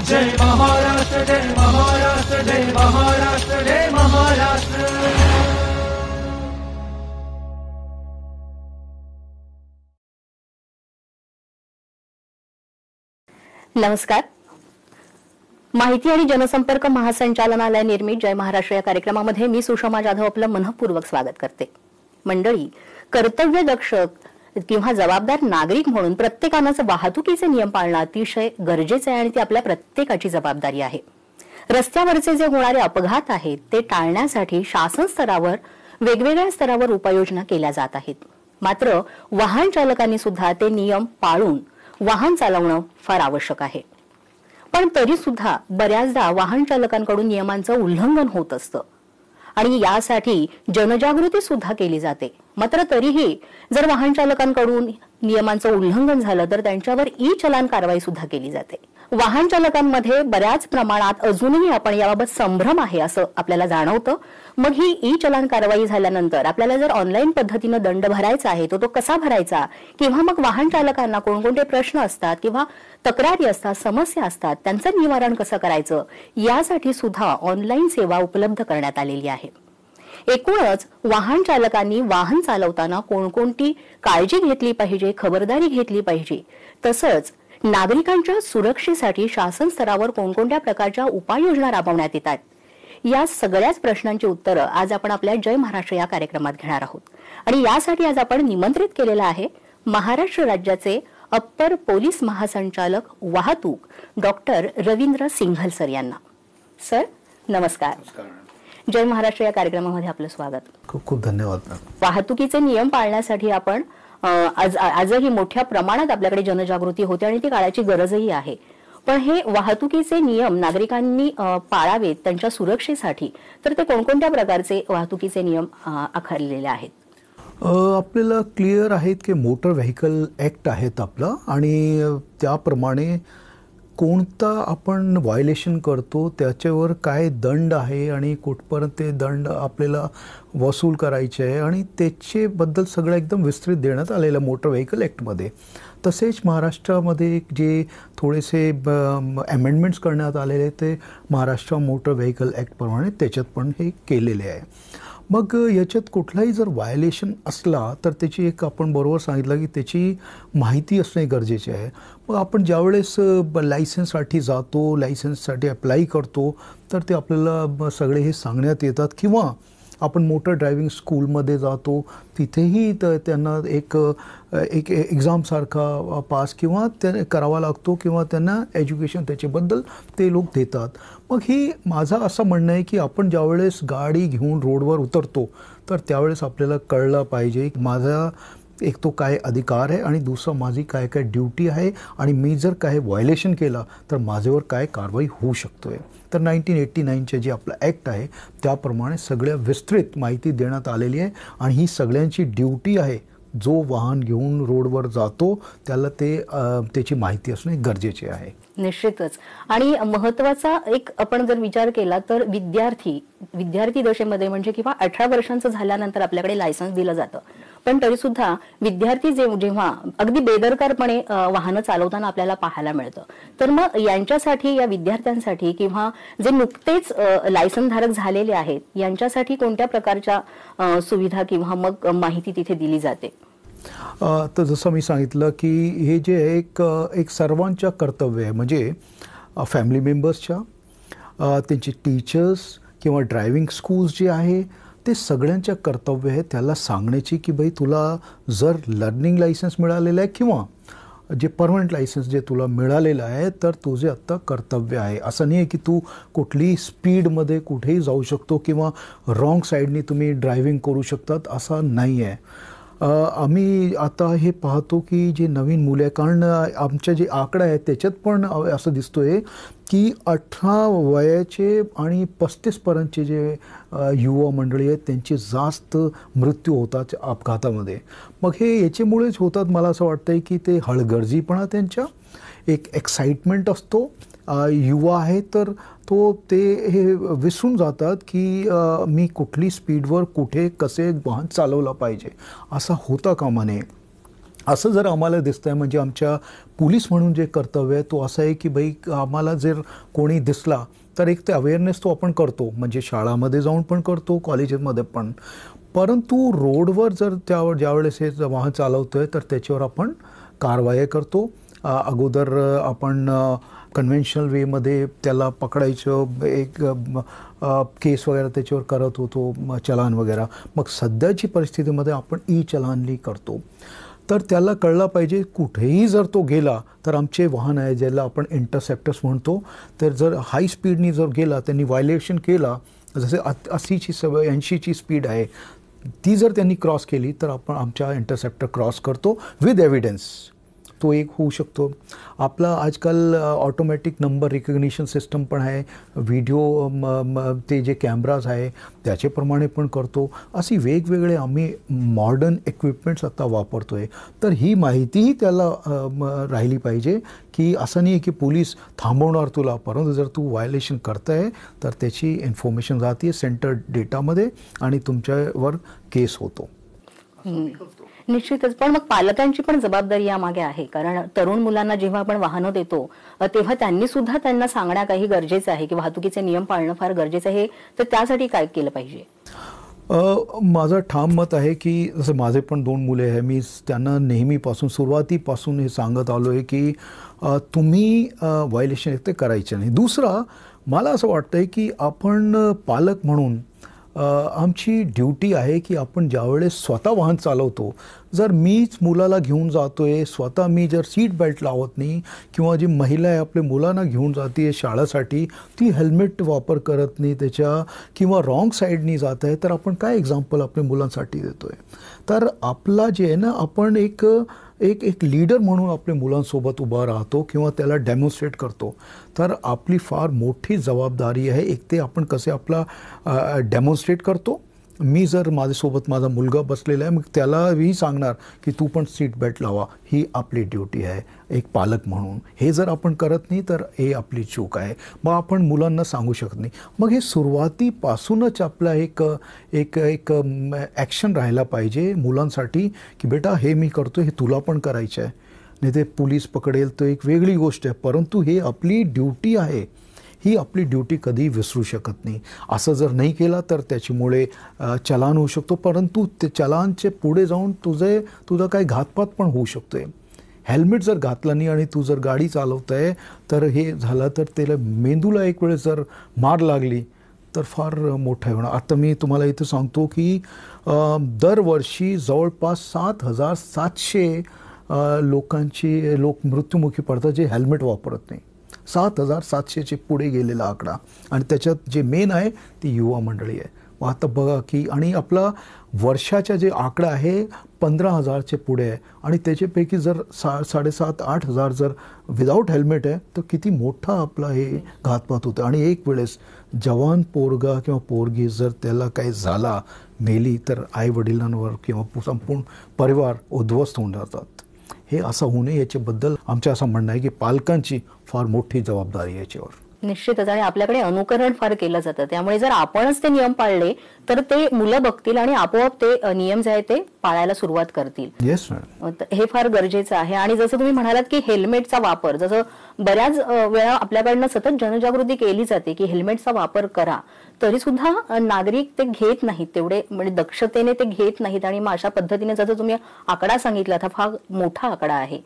जय महाराष्ट्र, जय महाराष्ट्र, जय महाराष्ट्र, जय महाराष्ट्र. नमस्कार. माहिती आणि जनसंपर्क महासंचालनालय निर्मित जय महाराष्ट्र या कार्यक्रमामध्ये मी सुषमा जाधव आपलं मनःपूर्वक स्वागत करते. मंडळी, कर्तव्यदक्ष किंवा जबाबदार नागरिक म्हणून प्रत्येकानंच वाहतुकीचे नियम पाळणं अतिशय गरजेचे आहे आणि ती आपल्या प्रत्येकाची जबाबदारी आहे. रस्त्यावरचे जे होणारे अपघात आहेत ते टाळण्यासाठी शासन स्तरावर वेगवेगळ्या स्तरावर उपाययोजना केल्या जात आहेत. मात्र वाहन चालकांनी सुद्धा ते नियम पाळून वाहन चालवणं फार आवश्यक आहे. पण तरी सुद्धा बऱ्याचदा वाहन चालकांकडून नियमांचं उल्लंघन होत असतं आणि यासाठी जनजागृती सुद्धा केली जाते. मात्र तरीही जर वाहन चालकांकडून नियमांचं उल्लंघन झालं तर त्यांच्यावर ई चलान कारवाई सुद्धा केली जाते. वाहन चालकांमध्ये बऱ्याच प्रमाणात अजूनही आपण याबाबत संभ्रम आहे असं आपल्याला जाणवतं. मग ही ई चलान कारवाई झाल्यानंतर आपल्याला जर ऑनलाईन पद्धतीनं दंड भरायचा आहे तो कसा भरायचा, किंवा मग वाहन चालकांना कोणकोणते प्रश्न असतात किंवा तक्रारी असतात, समस्या असतात, त्यांचं निवारण कसं करायचं यासाठी सुद्धा ऑनलाईन सेवा उपलब्ध करण्यात आलेली आहे. एकूणच वाहन चालकांनी वाहन चालवताना कोणकोणती काळजी घेतली पाहिजे, खबरदारी घेतली पाहिजे, तसंच नागरिकांच्या सुरक्षेसाठी शासन स्तरावर कोणकोणत्या प्रकारच्या उपाययोजना राबवण्यात येतात या सगळ्याच प्रश्नांची उत्तरं आज आपण आपल्या जय महाराष्ट्र या कार्यक्रमात घेणार आहोत. आणि यासाठी आज आपण निमंत्रित केलेलं आहे महाराष्ट्र राज्याचे अप्पर पोलीस महासंचालक वाहतूक डॉक्टर रवींद्र सिंघल सर यांना. सर नमस्कार. जय महाराष्ट्र या कार्यक्रमामध्ये आपलं स्वागत. खूप खूप धन्यवाद. वाहतुकीचे नियम पाळण्यासाठी आपण आजही मोठ्या प्रमाणात आपल्याकडे जनजागृती होते आणि ती काळाची गरजही आहे. पण हे वाहतुकीचे नियम नागरिकांनी पाळावेत त्यांच्या सुरक्षेसाठी, तर ते कोणकोणत्या प्रकारचे वाहतुकीचे नियम आखलेले आहेत? आपल्याला क्लिअर आहेत की मोटर व्हेकल ऍक्ट आहेत आपलं, आणि त्याप्रमाणे कोणता आपण व्हायलेशन करतो त्याच्यावर काय दंड आहे आणि कुठपर्यंत ते दंड आपल्याला वसूल करायचे आहे आणि त्याच्याबद्दल सगळं एकदम विस्तृत देण्यात आलेलं मोटर व्हेकल ॲक्टमध्ये. तसेच महाराष्ट्रामध्ये जे थोडेसे अमेंडमेंट्स करण्यात आलेले ते महाराष्ट्र मोटर व्हेकल ॲक्टप्रमाणे त्याच्यात पण हे केलेले आहे. मग याच्यात कुठलाही जर व्हायलेशन असला तर त्याची एक आपण बरोबर सांगितलं की त्याची माहिती असणे गरजेचे आहे. मग आपण ज्यावेळेस लायसन्ससाठी जातो, लायसन्ससाठी अप्लाय करतो, तर ते आपल्याला सगळे हे सांगण्यात येतात, किंवा आपण मोटर ड्रायव्हिंग स्कूलमध्ये जातो तिथेही त्यांना एक एक्झामसारखा पास किंवा ते करावा लागतो, किंवा त्यांना एज्युकेशन त्याच्याबद्दल ते लोक देतात. मग ही माझं असं म्हणणं आहे की आपण ज्यावेळेस गाडी घेऊन रोडवर उतरतो तर त्यावेळेस आपल्याला कळलं पाहिजे माझा एक तो काय अधिकार आहे आणि दुसरं माझी काय काय ड्युटी आहे, आणि मी जर काय व्हायलेशन केलं तर माझ्यावर काय कारवाई होऊ शकतो आहे. तर 1989चे जे आपलं ॲक्ट आहे त्याप्रमाणे सगळ्या विस्तृत माहिती देण्यात आलेली आहे, आणि ही सगळ्यांची ड्युटी आहे. जो वाहन घेऊन रोडवर जातो त्याला त्याची माहिती असणे गरजेचे आहे. निश्चितच. आणि महत्वाचा एक आपण जर विचार केला तर विद्यार्थी दशेमध्ये म्हणजे किंवा 18 वर्षांचं झाल्यानंतर आपल्याकडे लायसन्स दिलं जातं, पण तरी सुद्धा विद्यार्थी जेव्हा अगदी बेदरकारपणे वाहनं चालवताना आपल्याला पाहायला मिळतं, तर मग यांच्यासाठी, या विद्यार्थ्यांसाठी किंवा जे नुकतेच लायसन्सधारक झालेले आहेत यांच्यासाठी कोणत्या प्रकारच्या सुविधा किंवा मग माहिती तिथे दिली जाते? तर जसं मी सांगितलं की हे जे एक सर्वांच्या कर्तव्य आहे, म्हणजे फॅमिली मेंबर्सच्या, त्यांचे टीचर्स किंवा ड्रायव्हिंग स्कूल्स जे आहे ते सगळ्यांच्या कर्तव्य आहे त्याला सांगण्याची की भाई तुला जर लर्निंग लायसन्स मिळालेलं आहे किंवा जे परमनंट लायसन्स जे तुला मिळालेलं आहे तर तुझे आत्ता कर्तव्य आहे. असं नाही आहे की तू कुठलीही स्पीडमध्ये कुठेही जाऊ शकतो किंवा रॉंग साईडनी तुम्ही ड्रायव्हिंग करू शकतात, असं नाही आहे. आम्ही आता हे पाहतो की जे नवीन मुले, कारण आमच्या जे आकडा आहे त्याच्यात पण असं दिसतोय की 18 वयाचे आणि 35पर्यंतचे जे युवा मंडळी आहेत त्यांचे जास्त मृत्यू होतात अपघातामध्ये. मग हे याच्यामुळेच होतात. मला असं वाटतंय की ते हळगर्जीपणा, त्यांच्या एक एक्साइटमेंट असतो. युवा आहे तर ते हे विसरून जातात की मी कुठली स्पीडवर कुठे कसे वाहन चालवलं पाहिजे, असा होता कामा नये. असं जर आम्हाला दिसतंय म्हणजे आमच्या पोलीस म्हणून जे कर्तव्य आहे तो असं आहे की बाई आम्हाला जर कोणी दिसला तर एक ते अवेअरनेस तो आपण करतो, म्हणजे शाळामध्ये जाऊन पण करतो, कॉलेजेसमध्ये पण. परंतु रोडवर जर ज्यावेळेस हे वाहन चालवतोय तर त्याच्यावर आपण कारवाई करतो. अगोदर आपण कन्व्हेन्शनल वेमध्ये त्याला पकडायचं, एक केस वगैरे त्याच्यावर करत होतो, चलान वगैरे. मग सध्याची परिस्थितीमध्ये आपण चलानली करतो. तर त्याला कळलं पाहिजे कुठेही जर तो गेला तर आमचे वाहन आहे ज्याला आपण इंटरसेप्टर्स म्हणतो, तर जर हाय स्पीडनी जर गेला, त्यांनी व्हायलेशन केला, जसे 80ची 80ची स्पीड आहे ती जर त्यांनी क्रॉस केली तर आपण आमच्या इंटरसेप्टर क्रॉस करतो विथ एव्हिडन्स. तो एक होऊ शकतो. आपला आजकाल ऑटोमॅटिक नंबर रिकग्निशन सिस्टम पण आहे, व्हिडिओ ते जे कॅमेराज आहे त्याचेप्रमाणे पण करतो. अशी वेगवेगळे आम्ही मॉडर्न इक्विपमेंट्स आता वापरतो आहे. तर ही माहितीही त्याला राहिली पाहिजे की असं नाही की पोलीस थांबवणार तुला, परंतु जर तू व्हायलेशन करताय तर त्याची इन्फॉर्मेशन जाते सेंटर डेटामध्ये आणि तुमच्यावर केस होतो. निश्चितच. पण मग पालकांची पण जबाबदारी यामागे आहे, कारण तरुण मुलांना जेव्हा आपण वाहनं देतो तेव्हा त्यांनी सुद्धा त्यांना सांगणं काही गरजेचं आहे की वाहतुकीचे नियम पाळणं फार गरजेचं आहे. तर त्यासाठी काय केलं पाहिजे? माझं ठाम मत आहे की जसं माझे पण 2 मुले आहे, मी त्यांना नेहमीपासून सुरुवातीपासून हे सांगत आलो आहे की तुम्ही व्हायलेशन ते करायचे नाही. दुसरा मला असं वाटतं आहे की आपण पालक म्हणून आमची ड्युटी आहे की आपण ज्यावेळेस स्वतः वाहन चालवतो, जर मीच मुलाला घेऊन जातोय, स्वतः मी जर सीट बेल्ट लावत नाही किंवा जी महिला आहे आपल्या मुलांना घेऊन जाते शाळेसाठी, ती हेल्मेट वापर करत नाही त्याच्या किंवा रॉंग साईडनी जात आहे, तर आपण काय एक्झाम्पल आपल्या मुलांसाठी देतोय? तर आपला जे आहे ना, आपण एक लीडर म्हणून आपल्या मुलांसोबत उभा राहतो किंवा त्याला डेमॉन्स्ट्रेट करतो. तर आपली फार मोठी जबाबदारी आहे. एक ते आपण कसे आपला डेमॉन्स्ट्रेट करतो. मी जर माझ्यासोबत माझा मुलगा बसलेला आहे, मग त्यालाही सांगणार की तू पण सीट बेल्ट लावा, ही आपली ड्युटी आहे एक पालक म्हणून. हे जर आपण करत नाही तर हे आपली चूक आहे. मग आपण मुलांना सांगू शकत नाही. मग हे सुरुवातीपासूनच आपला एक ॲक्शन राहायला पाहिजे मुलांसाठी की बेटा हे मी करतो, हे तुला पण करायचं आहे. नाही ते पोलीस पकडेल तर एक वेगळी गोष्ट आहे, परंतु हे आपली ड्युटी आहे. ही आपली ड्युटी कधी विसरू शकत नाही. असं जर नाही केला तर त्याच्यामुळे चलान होऊ शकतो, परंतु ते चलानचे पुढे जाऊन तुझा काही घातपात पण होऊ शकतो आहे. हेल्मेट जर घातलं नाही आणि तू जर गाडी चालवत आहे तर हे झालं तर त्याला मेंदूला एक वेळेस जर मार लागली तर फार मोठं होणार. आता मी तुम्हाला इथं सांगतो की दरवर्षी जवळपास 7,700 लोक मृत्युमुखी पडतात जे हेल्मेट वापरत नाही. 7,700चे पुढे गेलेला आकडा, आणि त्याच्यात जे मेन आहे ती युवा मंडळी आहे. आता बघा की, आणि आपला वर्षाचा जे आकडा आहे 15,000चे पुढे आहे, आणि त्याच्यापैकी जर 7,500-8,000 जर विदाऊट हेल्मेट आहे तर किती मोठा आपला हे घातपात होतं. आणि एक वेळेस जवान पोरगा किंवा पोरगी जर त्याला काही झाला, मेली, तर आई वडिलांवर किंवा संपूर्ण परिवार उद्ध्वस्त होऊन जातात. हे असं होऊ नये याच्याबद्दल आमचं असं म्हणणं आहे की पालकांची फार मोठी जबाबदारी आहे याच्यावर. निश्चितच. आणि आपल्याकडे अनुकरण फार केलं जातं, त्यामुळे जर आपणच ते नियम पाळले तर ते मुलं बघतील आणि आपोआप ते नियम जे आहेत ते पाळायला सुरुवात करतील. येस मॅडम, हे फार गरजेचं आहे. आणि जसं तुम्ही म्हणालात की हेल्मेटचा वापर, जसं बऱ्याच वेळा आपल्याकडनं सतत जनजागृती केली जाते की हेल्मेटचा वापर करा, तरी सुद्धा नागरिक ते घेत नाहीत, तेवढे म्हणजे दक्षतेने ते घेत नाहीत. आणि मग अशा पद्धतीने जसं तुम्ही आकडा सांगितला हा फार मोठा आकडा आहे.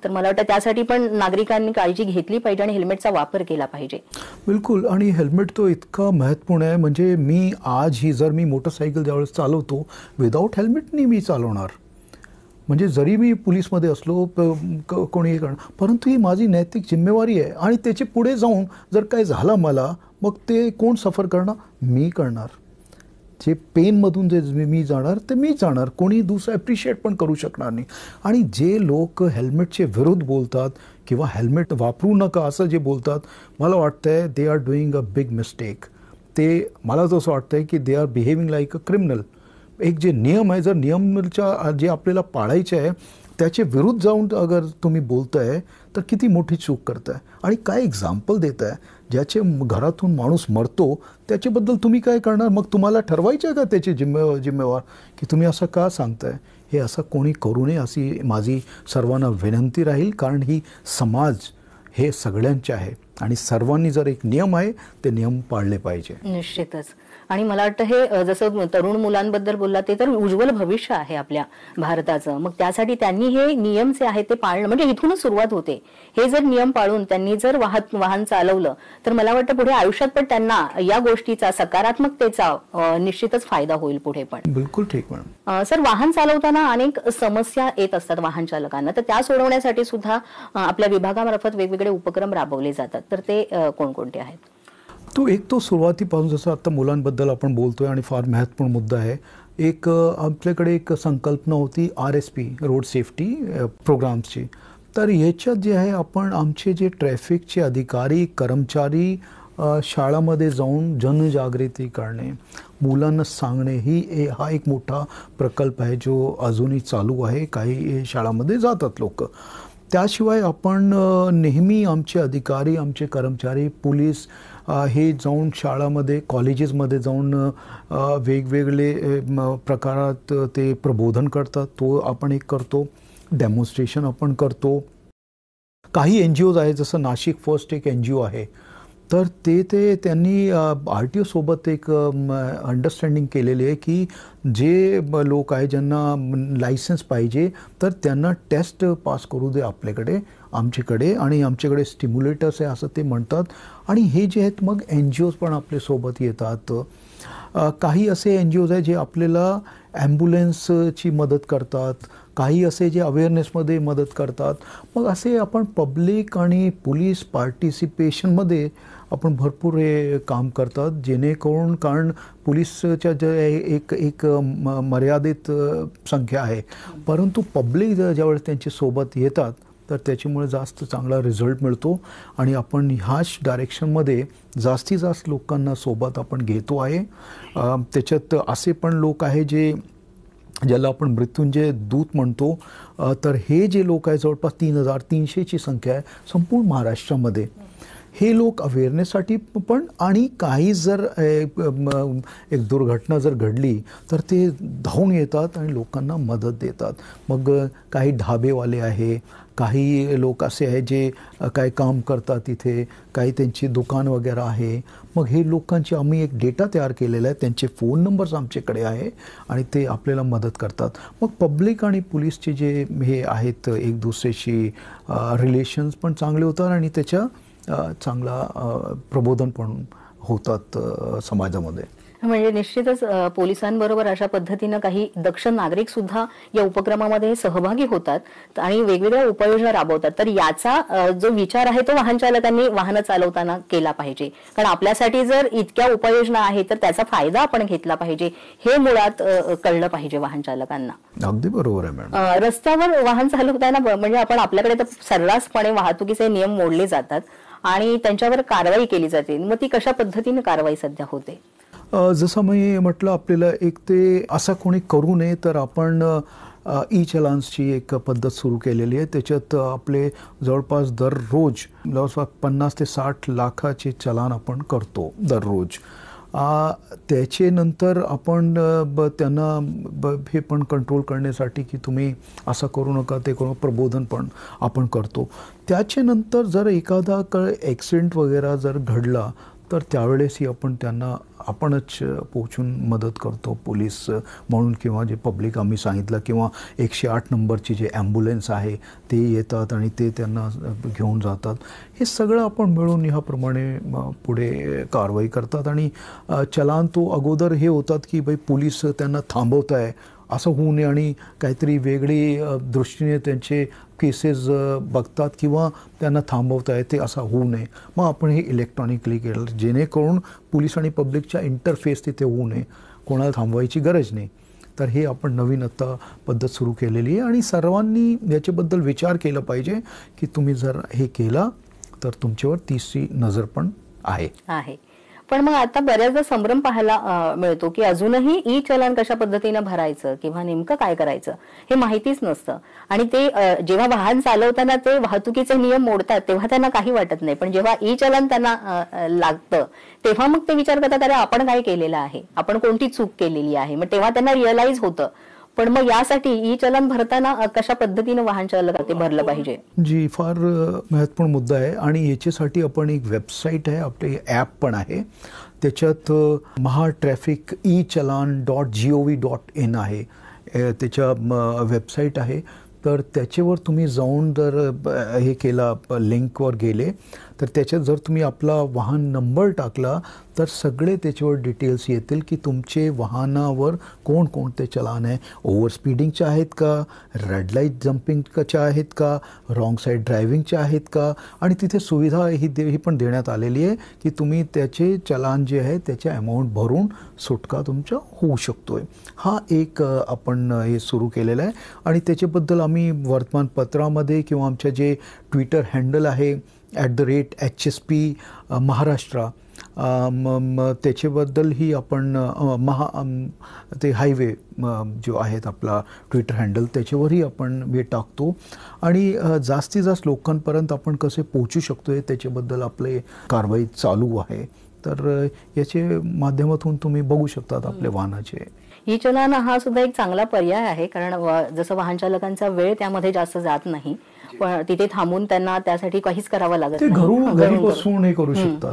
तर मला वाटतं त्यासाठी पण नागरिकांनी काळजी घेतली पाहिजे आणि हेल्मेटचा वापर केला पाहिजे. बिलकुल. आणि हेल्मेट तो इतका महत्त्वपूर्ण आहे, म्हणजे मी आज ही जर मी मोटरसायकल ज्यावेळेस चालवतो विदाऊट हेल्मेटनी मी चालवणार, म्हणजे जरी मी पोलीसमध्ये असलो कोणी करणार, परंतु ही माझी नैतिक जिम्मेवारी आहे. आणि त्याचे पुढे जाऊन जर काय झालं मला, मग ते कोण सफर करणार? मी करणार. जे पेनमधून जे मी जाणार ते मी जाणार, कोणी दुसरं ॲप्रिशिएट पण करू शकणार नाही. आणि जे लोक हेल्मेटचे विरुद्ध बोलतात किंवा हेल्मेट वापरू नका असं जे बोलतात, मला वाटतं आहे they are doing a big mistake. ते मला जसं वाटतं आहे की they are behaving like a criminal. एक जे नियम आहे, जर नियमच्या जे आपल्याला पाळायचे आहे त्याचे विरुद्ध जाऊन अगर तुम्ही बोलताय तर किती मोठी चूक करताय आणि काय एक्झाम्पल देत आहे. ज्याचे घरातून माणूस मरतो त्याच्याबद्दल तुम्ही काय करणार. मग तुम्हाला ठरवायचं का त्याची जिम्मेवार की तुम्ही असं का सांगताय. हे असं कोणी करू नये अशी माझी सर्वांना विनंती राहील. कारण ही समाज हे सगळ्यांचे आहे आणि सर्वांनी जर एक नियम आहे ते नियम पाळले पाहिजे. निश्चितच. आणि मला वाटतं हे जसं तरुण मुलांबद्दल बोलला ते तर उज्ज्वल भविष्य आहे आपल्या भारताचं. मग त्यासाठी त्यांनी हे नियम जे आहेत ते पाळणं म्हणजे इथूनच सुरुवात होते. हे जर नियम पाळून त्यांनी जर वाहन चालवलं तर मला वाटतं पुढे आयुष्यात पण त्यांना या गोष्टीचा सकारात्मकतेचा निश्चितच फायदा होईल पुढे पण. बिलकुल ठीक मॅडम. सर, वाहन चालवताना अनेक समस्या येत असतात वाहन चालकांना, तर त्या सोडवण्यासाठी सुद्धा आपल्या विभागामार्फत वेगवेगळे उपक्रम राबवले जातात. तर ते कोणकोणते आहेत. तो सुरुवातीपासून जसं आता मुलांबद्दल आपण बोलतोय आणि फार महत्त्वपूर्ण मुद्दा आहे. एक आपल्याकडे एक संकल्पना होती RSP रोड सेफ्टी प्रोग्राम्सची. तर याच्यात जे आहे आपण आमचे जे ट्रॅफिकचे अधिकारी कर्मचारी शाळामध्ये जाऊन जनजागृती करणे, मुलांना सांगणे हा एक मोठा प्रकल्प आहे जो अजूनही चालू आहे. काही शाळामध्ये जातात लोक. त्याशिवाय आपण नेहमी आमचे अधिकारी आमचे कर्मचारी पोलीस हे जाऊन शाळामध्ये कॉलेजेसमध्ये जाऊन वेगवेगळे प्रकारात ते प्रबोधन करतात. तो आपण एक करतो. डेमॉन्स्ट्रेशन आपण करतो. काही NGOज आहे जसं नाशिक फर्स्ट एक NGO आहे. तर त्यांनी RTO सोबत एक अंडरस्टँडिंग केलेली आहे की जे लोक आहे ज्यांना लायसन्स पाहिजे तर त्यांना टेस्ट पास करू दे आमच्याकडे आणि आमच्याकडे स्टिम्युलेटर्स आहे असं ते म्हणतात. आणि हे जे आहेत मग NGOज पण आपल्यासोबत येतात. काही असे NGOज आहे जे आपल्याला ॲम्ब्युलन्सची मदत करतात. काही असे जे अवेअरनेसमध्ये मदत करतात. मग असे आपण पब्लिक आणि पोलीस पार्टिसिपेशनमध्ये आपण भरपूर हे काम करतात. जेणेकरून कारण पोलीसच्या जे एक मर्यादित संख्या आहे, परंतु पब्लिक ज्यावेळेस त्यांच्या सोबत येतात तर त्याच्यामुळे जास्त चांगला रिझल्ट मिळतो. आणि आपण ह्याच डायरेक्शनमध्ये जास्तीत जास्त लोकांना सोबत आपण घेतो आहे. त्याच्यात असे पण लोक आहे ज्याला आपण मृत्युंजय दूत म्हणतो. तर हे जे लोक आहे जवळपास 3300ची संख्या आहे संपूर्ण महाराष्ट्रामध्ये. हे लोक अवेअरनेससाठी पण आणि काही जर एक दुर्घटना जर घडली तर ते धावून येतात आणि लोकांना मदत देतात. मग काही ढाबेवाले आहे, काही लोक असे आहे जे काय काम करतात तिथे, काही त्यांची दुकान वगैरे आहे. मग हे लोकांची आम्ही एक डेटा तयार केलेला आहे. त्यांचे फोन नंबर्स आमच्याकडे आहे आणि ते आपल्याला मदत करतात. मग पब्लिक आणि पोलीसचे जे हे आहेत एक दुसऱ्याशी रिलेशन्स पण चांगले होतात आणि त्याच्या चांगला प्रबोधन पण होतात समाजामध्ये. म्हणजे निश्चितच पोलिसांबरोबर अशा पद्धतीनं काही दक्ष नागरिक सुद्धा या उपक्रमामध्ये सहभागी होतात आणि वेगवेगळ्या उपाययोजना राबवतात. तर याचा जो विचार आहे तो वाहन चालकांनी वाहन चालवताना केला पाहिजे. कारण आपल्यासाठी जर इतक्या उपाययोजना आहेत तर त्याचा फायदा आपण घेतला पाहिजे हे मुळात कळलं पाहिजे वाहन चालकांना. अगदी बरोबर आहे मॅडम. रस्त्यावर वाहन चालवताना म्हणजे आपण आपल्याकडे तर सर्रासपणे वाहतुकीचे नियम मोडले जातात आणि त्यांच्यावर कारवाई केली जाते. मग ती कशा पद्धतीने कारवाई सध्या होते. जसं मी म्हटलं आपल्याला एक ते असं कोणी करू नये तर आपण चलान्सची एक पद्धत सुरू केलेली आहे. त्याच्यात आपले जवळपास दररोज 50 ते 60 लाखाचे चलान आपण करतो दररोज. त्याच्यानंतर आपण त्यांना हे पण कंट्रोल करण्यासाठी की तुम्ही असं करू नका ते करू प्रबोधन पण आपण करतो. त्याच्यानंतर जर एखादा ॲक्सिडेंट वगैरे जर घडला तर त्यावेळेसही आपण त्यांना आपणच पोहोचून मदत करतो पोलीस म्हणून किंवा जे पब्लिक आम्ही सांगितलं किंवा 108 नंबरची जे ॲम्ब्युलन्स आहे ते येतात आणि ते त्यांना घेऊन जातात. हे सगळं आपण मिळून ह्याप्रमाणे पुढे कारवाई करतात. आणि चलान तो अगोदर हे होतात की बाई पोलीस त्यांना थांबवत आहे असं होऊ नये आणि काहीतरी वेगळी दृष्टीने त्यांचे केसेस बघतात किंवा त्यांना थांबवत आहे ते असं होऊ नये. मग आपण हे इलेक्ट्रॉनिकली केलं जेणेकरून पोलीस आणि पब्लिकच्या इंटरफेस तिथे होऊ नये, कोणाला थांबवायची गरज नाही. तर हे आपण नवीन आता पद्धत सुरू केलेली आहे आणि सर्वांनी याच्याबद्दल विचार केला पाहिजे की तुम्ही जर हे केला तर तुमच्यावर तिसरी नजर पण आहे. पण मग आता बऱ्याचदा संभ्रम पाहायला मिळतो की अजूनही ई चलन कशा पद्धतीने भरायचं किंवा नेमकं काय करायचं हे माहितीच नसतं. आणि ते जेव्हा वाहन चालवताना ते वाहतुकीचे नियम मोडतात तेव्हा त्यांना काही वाटत नाही, पण जेव्हा ई चलन त्यांना लागतं तेव्हा मग ते विचार करतात अरे आपण काय केलेलं आहे, आपण कोणती चूक केलेली आहे. मग तेव्हा त्यांना रिअलाइज होतं. पण मग यासाठी ई चलन भरताना कशा पद्धतीने वाहन चालक ते भरलं पाहिजे? जी फार महत्त्वपूर्ण मुद्दा आहे आणि याच्यासाठी आपण एक वेबसाईट आहे, आपले ॲप पण आहे. त्याच्यात mahatrafficechallan.gov.in आहे, त्याच्या वेबसाईट आहे. तर त्याच्यावर तुम्ही जाऊन जर हे केला, लिंकवर गेले तर त्याच्यात जर तुम्ही आपला वाहन नंबर टाकला तर सगळे त्याच्यावर डिटेल्स येतील की तुमचे वाहनावर कोणकोणते चलान आहे, ओव्हर स्पीडिंगचे आहेत का, रेड लाईट जम्पिंगच्या आहेत का, रॉंग साईड ड्रायव्हिंगच्या आहेत का. आणि तिथे सुविधा ही पण देण्यात आलेली आहे की तुम्ही त्याचे चलान जे आहे त्याचे अमाऊंट भरून सुटका तुमच्या होऊ शकतोय. हा एक आपण हे सुरू केलेलं आहे आणि त्याच्याबद्दल आम्ही वर्तमानपत्रामध्ये किंवा आमच्या जे ट्विटर हँडल आहे @HSP महाराष्ट्र त्याच्याबद्दलही आपण ते हायवे जो आहेत आपला ट्विटर हँडल त्याच्यावरही आपण हे टाकतो. आणि जास्तीत जास्त लोकांपर्यंत आपण कसे पोहोचू शकतो आहे त्याच्याबद्दल आपले कारवाई चालू आहे. तर याचे माध्यमातून तुम्ही बघू शकतात आपल्या वाहनाचे. ई चलन हा सुद्धा एक चांगला पर्याय आहे, कारण जसं वाहन चालकांचा वेळ त्यामध्ये जास्त जात नाही, पण तिथे थांबून त्यांना त्यासाठी काहीच करावं लागत नाही, घरी बसून हे करू शकतात.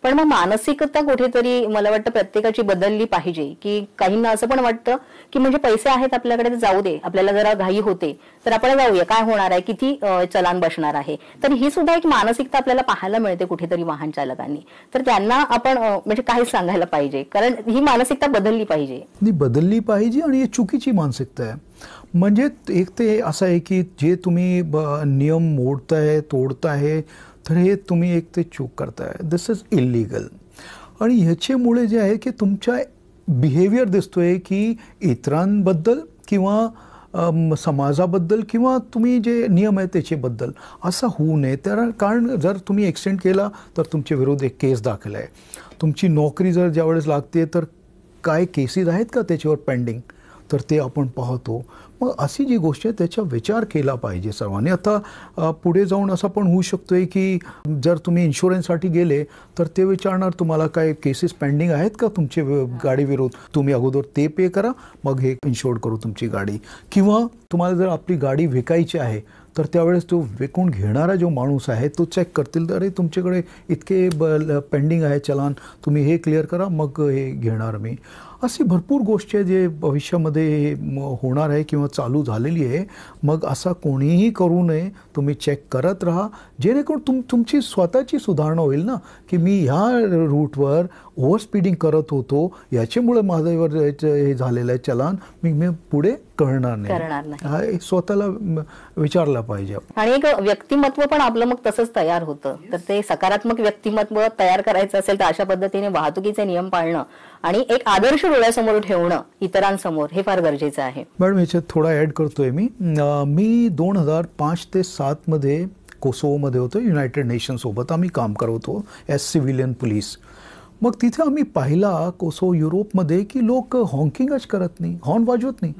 पण मग मानसिकता कुठेतरी मला वाटतं प्रत्येकाची बदलली पाहिजे. की काहींना असं पण वाटतं की म्हणजे पैसे आहेत आपल्याकडे तर जाऊ दे, आपल्याला जरा घाई होते तर आपण जाऊया, काय होणार आहे, किती चलान बसणार आहे. तर ही सुद्धा एक मानसिकता आपल्याला पाहायला मिळते कुठेतरी वाहन चालकांनी. तर त्यांना आपण म्हणजे काय सांगायला पाहिजे, कारण ही मानसिकता बदलली पाहिजे. आणि ही चुकीची मानसिकता आहे. म्हणजे एक ते असं आहे की जे तुम्ही नियम मोडताय तोडताय तर हे तुम्ही एक ते चूक करताय, दिस इज इलिगल. आणि ह्याच्यामुळे जे आहे की तुमच्या बिहेवियर दिसतोय की इतरांबद्दल किंवा समाजाबद्दल किंवा तुम्ही जे नियम आहे त्याच्याबद्दल असं होऊ नये. तर कारण जर तुम्ही एक्सटेंड केला तर तुमच्या विरुद्ध एक केस दाखल आहे. तुमची नोकरी जर ज्यावेळेस लागते तर काय केसेस आहेत का त्याच्यावर पेंडिंग, तर ते आपण पाहतो. मग अशी जी गोष्ट आहे त्याचा विचार केला पाहिजे सर्वांनी. आता पुढे जाऊन असं पण होऊ शकतोय की जर तुम्ही इन्शुरन्ससाठी गेले तर ते विचारणार तुम्हाला काय केसेस पेंडिंग आहेत का तुमचे गाडी विरुद्ध, तुम्ही अगोदर ते पे करा मग हे इन्शुअर्ड करू तुमची गाडी. किंवा तुम्हाला जर आपली गाडी विकायची आहे तर त्यावेळेस तो विकून घेणारा जो माणूस आहे तो चेक करतील, अरे तुमच्याकडे इतके पेंडिंग आहे चलान, तुम्ही हे क्लिअर करा मग हे घेणार मी. अशी भरपूर गोष्टी आहे जे भविष्यामध्ये होणार आहे किंवा चालू झालेली आहे. मग असा कोणीही करू नये, तुम्ही चेक करत राहा जेणेकरून तुमची स्वतःची सुधारणा होईल ना, की मी ह्या रूटवर ओव्हर स्पीडिंग करत होतो याच्यामुळे माझ्यावर हे झालेलं आहे चलान, मी पुढे करणार नाही. हा स्वतःला विचारला पाहिजे. आणि एक व्यक्तिमत्व पण आपलं मग तसंच तयार होतं. तर ते सकारात्मक व्यक्तिमत्व तयार करायचं असेल तर अशा पद्धतीने वाहतुकीचे नियम पाळणं आणि एक आदर्श डोळ्यासमोर ठेवणं इतरांसमोर हे फार गरजेचं आहे. मॅडम याच्यात थोडा ऍड करतोय मी 2005 ते 2007 मध्ये कोसोवोमध्ये होतो. युनायटेड नेशन सोबत आम्ही काम करत होतो ॲज सिव्हिलियन पोलीस. मग तिथे आम्ही पाहिला कोसोवो युरोपमध्ये की लोक हॉन्किंगच करत नाही, हॉर्न वाजवत नाही.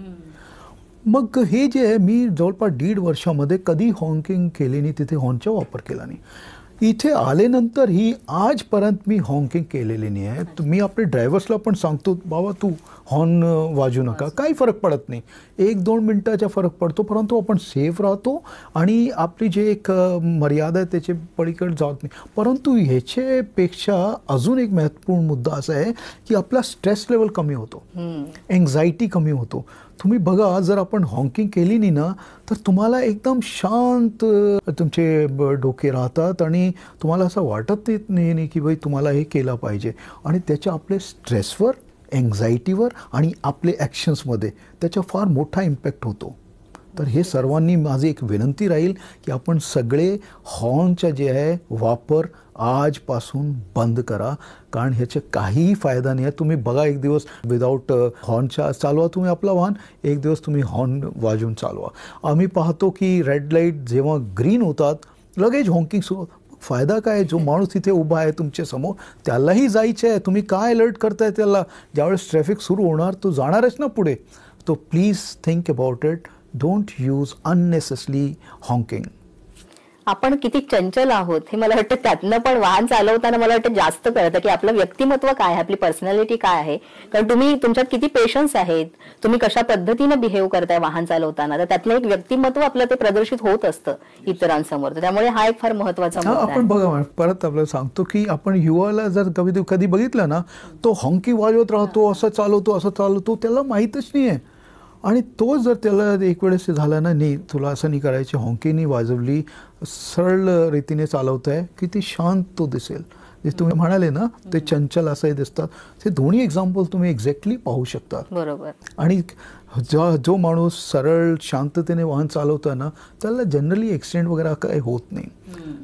मग हे जे आहे मी जवळपास 1.5 वर्षामध्ये कधी हॉन्किंग केली नाही, तिथे हॉर्नचा वापर केला नाही. इथे आल्यानंतर ही आजपर्यंत मी हॉन्किंग केलेली नाही आहे. मी आपल्या ड्रायव्हर्सला पण सांगतो बाबा तू हॉर्न वाजवू नका, काही फरक पडत नाही, 1-2 मिनिटाचा फरक पडतो, परंतु आपण सेफ राहतो आणि आपली जे एक मर्यादा आहे त्याचे पलीकडे जात नाही. परंतु ह्याच्यापेक्षा अजून एक महत्त्वपूर्ण मुद्दा असा आहे की आपला स्ट्रेस लेवल कमी होतो, एन्झायटी कमी होतो. तुम्ही बघा जर आपण हॉन्किंग केली नाही ना तर तुम्हाला एकदम शांत तुमचे डोके राहतात आणि तुम्हाला असं वाटत नाही की भाई तुम्हाला हे केलं पाहिजे. आणि त्याच्या आपले स्ट्रेसवर, एन्झायटीवर आणि आपले ॲक्शन्समध्ये त्याचा फार मोठा इम्पॅक्ट होतो. तर हे सर्वांनी माझी एक विनंती राहील की आपण सगळे हॉर्नचा जे आहे वापर आजपासून बंद करा, कारण ह्याचा काहीही फायदा नाही आहे. तुम्ही बघा एक दिवस विदाऊट हॉर्नच्या चालवा तुम्ही आपला वाहन, एक दिवस तुम्ही हॉर्न वाजवून चालवा. आम्ही पाहतो की रेड लाईट जेव्हा ग्रीन होतात लगेच हॉन्किंग सुरू, फायदा काय? जो माणूस तिथे उभा आहे तुमच्या समोर त्यालाही जायचं आहे, तुम्ही काय अलर्ट करताय त्याला? ज्यावेळेस ट्रॅफिक सुरू होणार तो जाणारच ना पुढे. तो please think about it. Don't use unnecessary Hawking. आपण किती चंचल आहोत हे मला वाटतं त्यातनं पण वाहन चालवताना मला वाटतं जास्त कळतं की आपलं व्यक्तिमत्व काय आहे, आपली पर्सनॅलिटी काय आहे. कारण तुम्ही तुमच्यात किती पेशन्स आहेत, तुम्ही कशा पद्धतीनं बिहेव करताय वाहन चालवताना, तर त्यातलं एक व्यक्तिमत्व आपलं ते प्रदर्शित होत असतं इतरांसमोर. तर त्यामुळे हा एक फार महत्वाचा मुद्दा आहे. आपण बघा परत आपल्याला सांगतो की आपण युवाला जर कधी बघितलं ना, तो हॉंकी वाजवत राहतो, असं चालवतो, त्याला माहीतच नाही आहे. आणि तो जर त्याला एक वेळेस झाला ना, नाही तुला असं नाही करायचे, हॉंकीनी वाजवली, सरळ रीतीने चालवत आहे, किती शांत तो दिसेल. जे तुम्ही म्हणाले ना ते चंचल असंही दिसतात, ते दोन्ही एक्झाम्पल तुम्ही एक्झॅक्टली पाहू शकता. बरोबर. आणि जो माणूस सरळ शांततेने वाहन चालवतो ना त्याला जनरली ॲक्सिडेंट वगैरे काही होत नाही.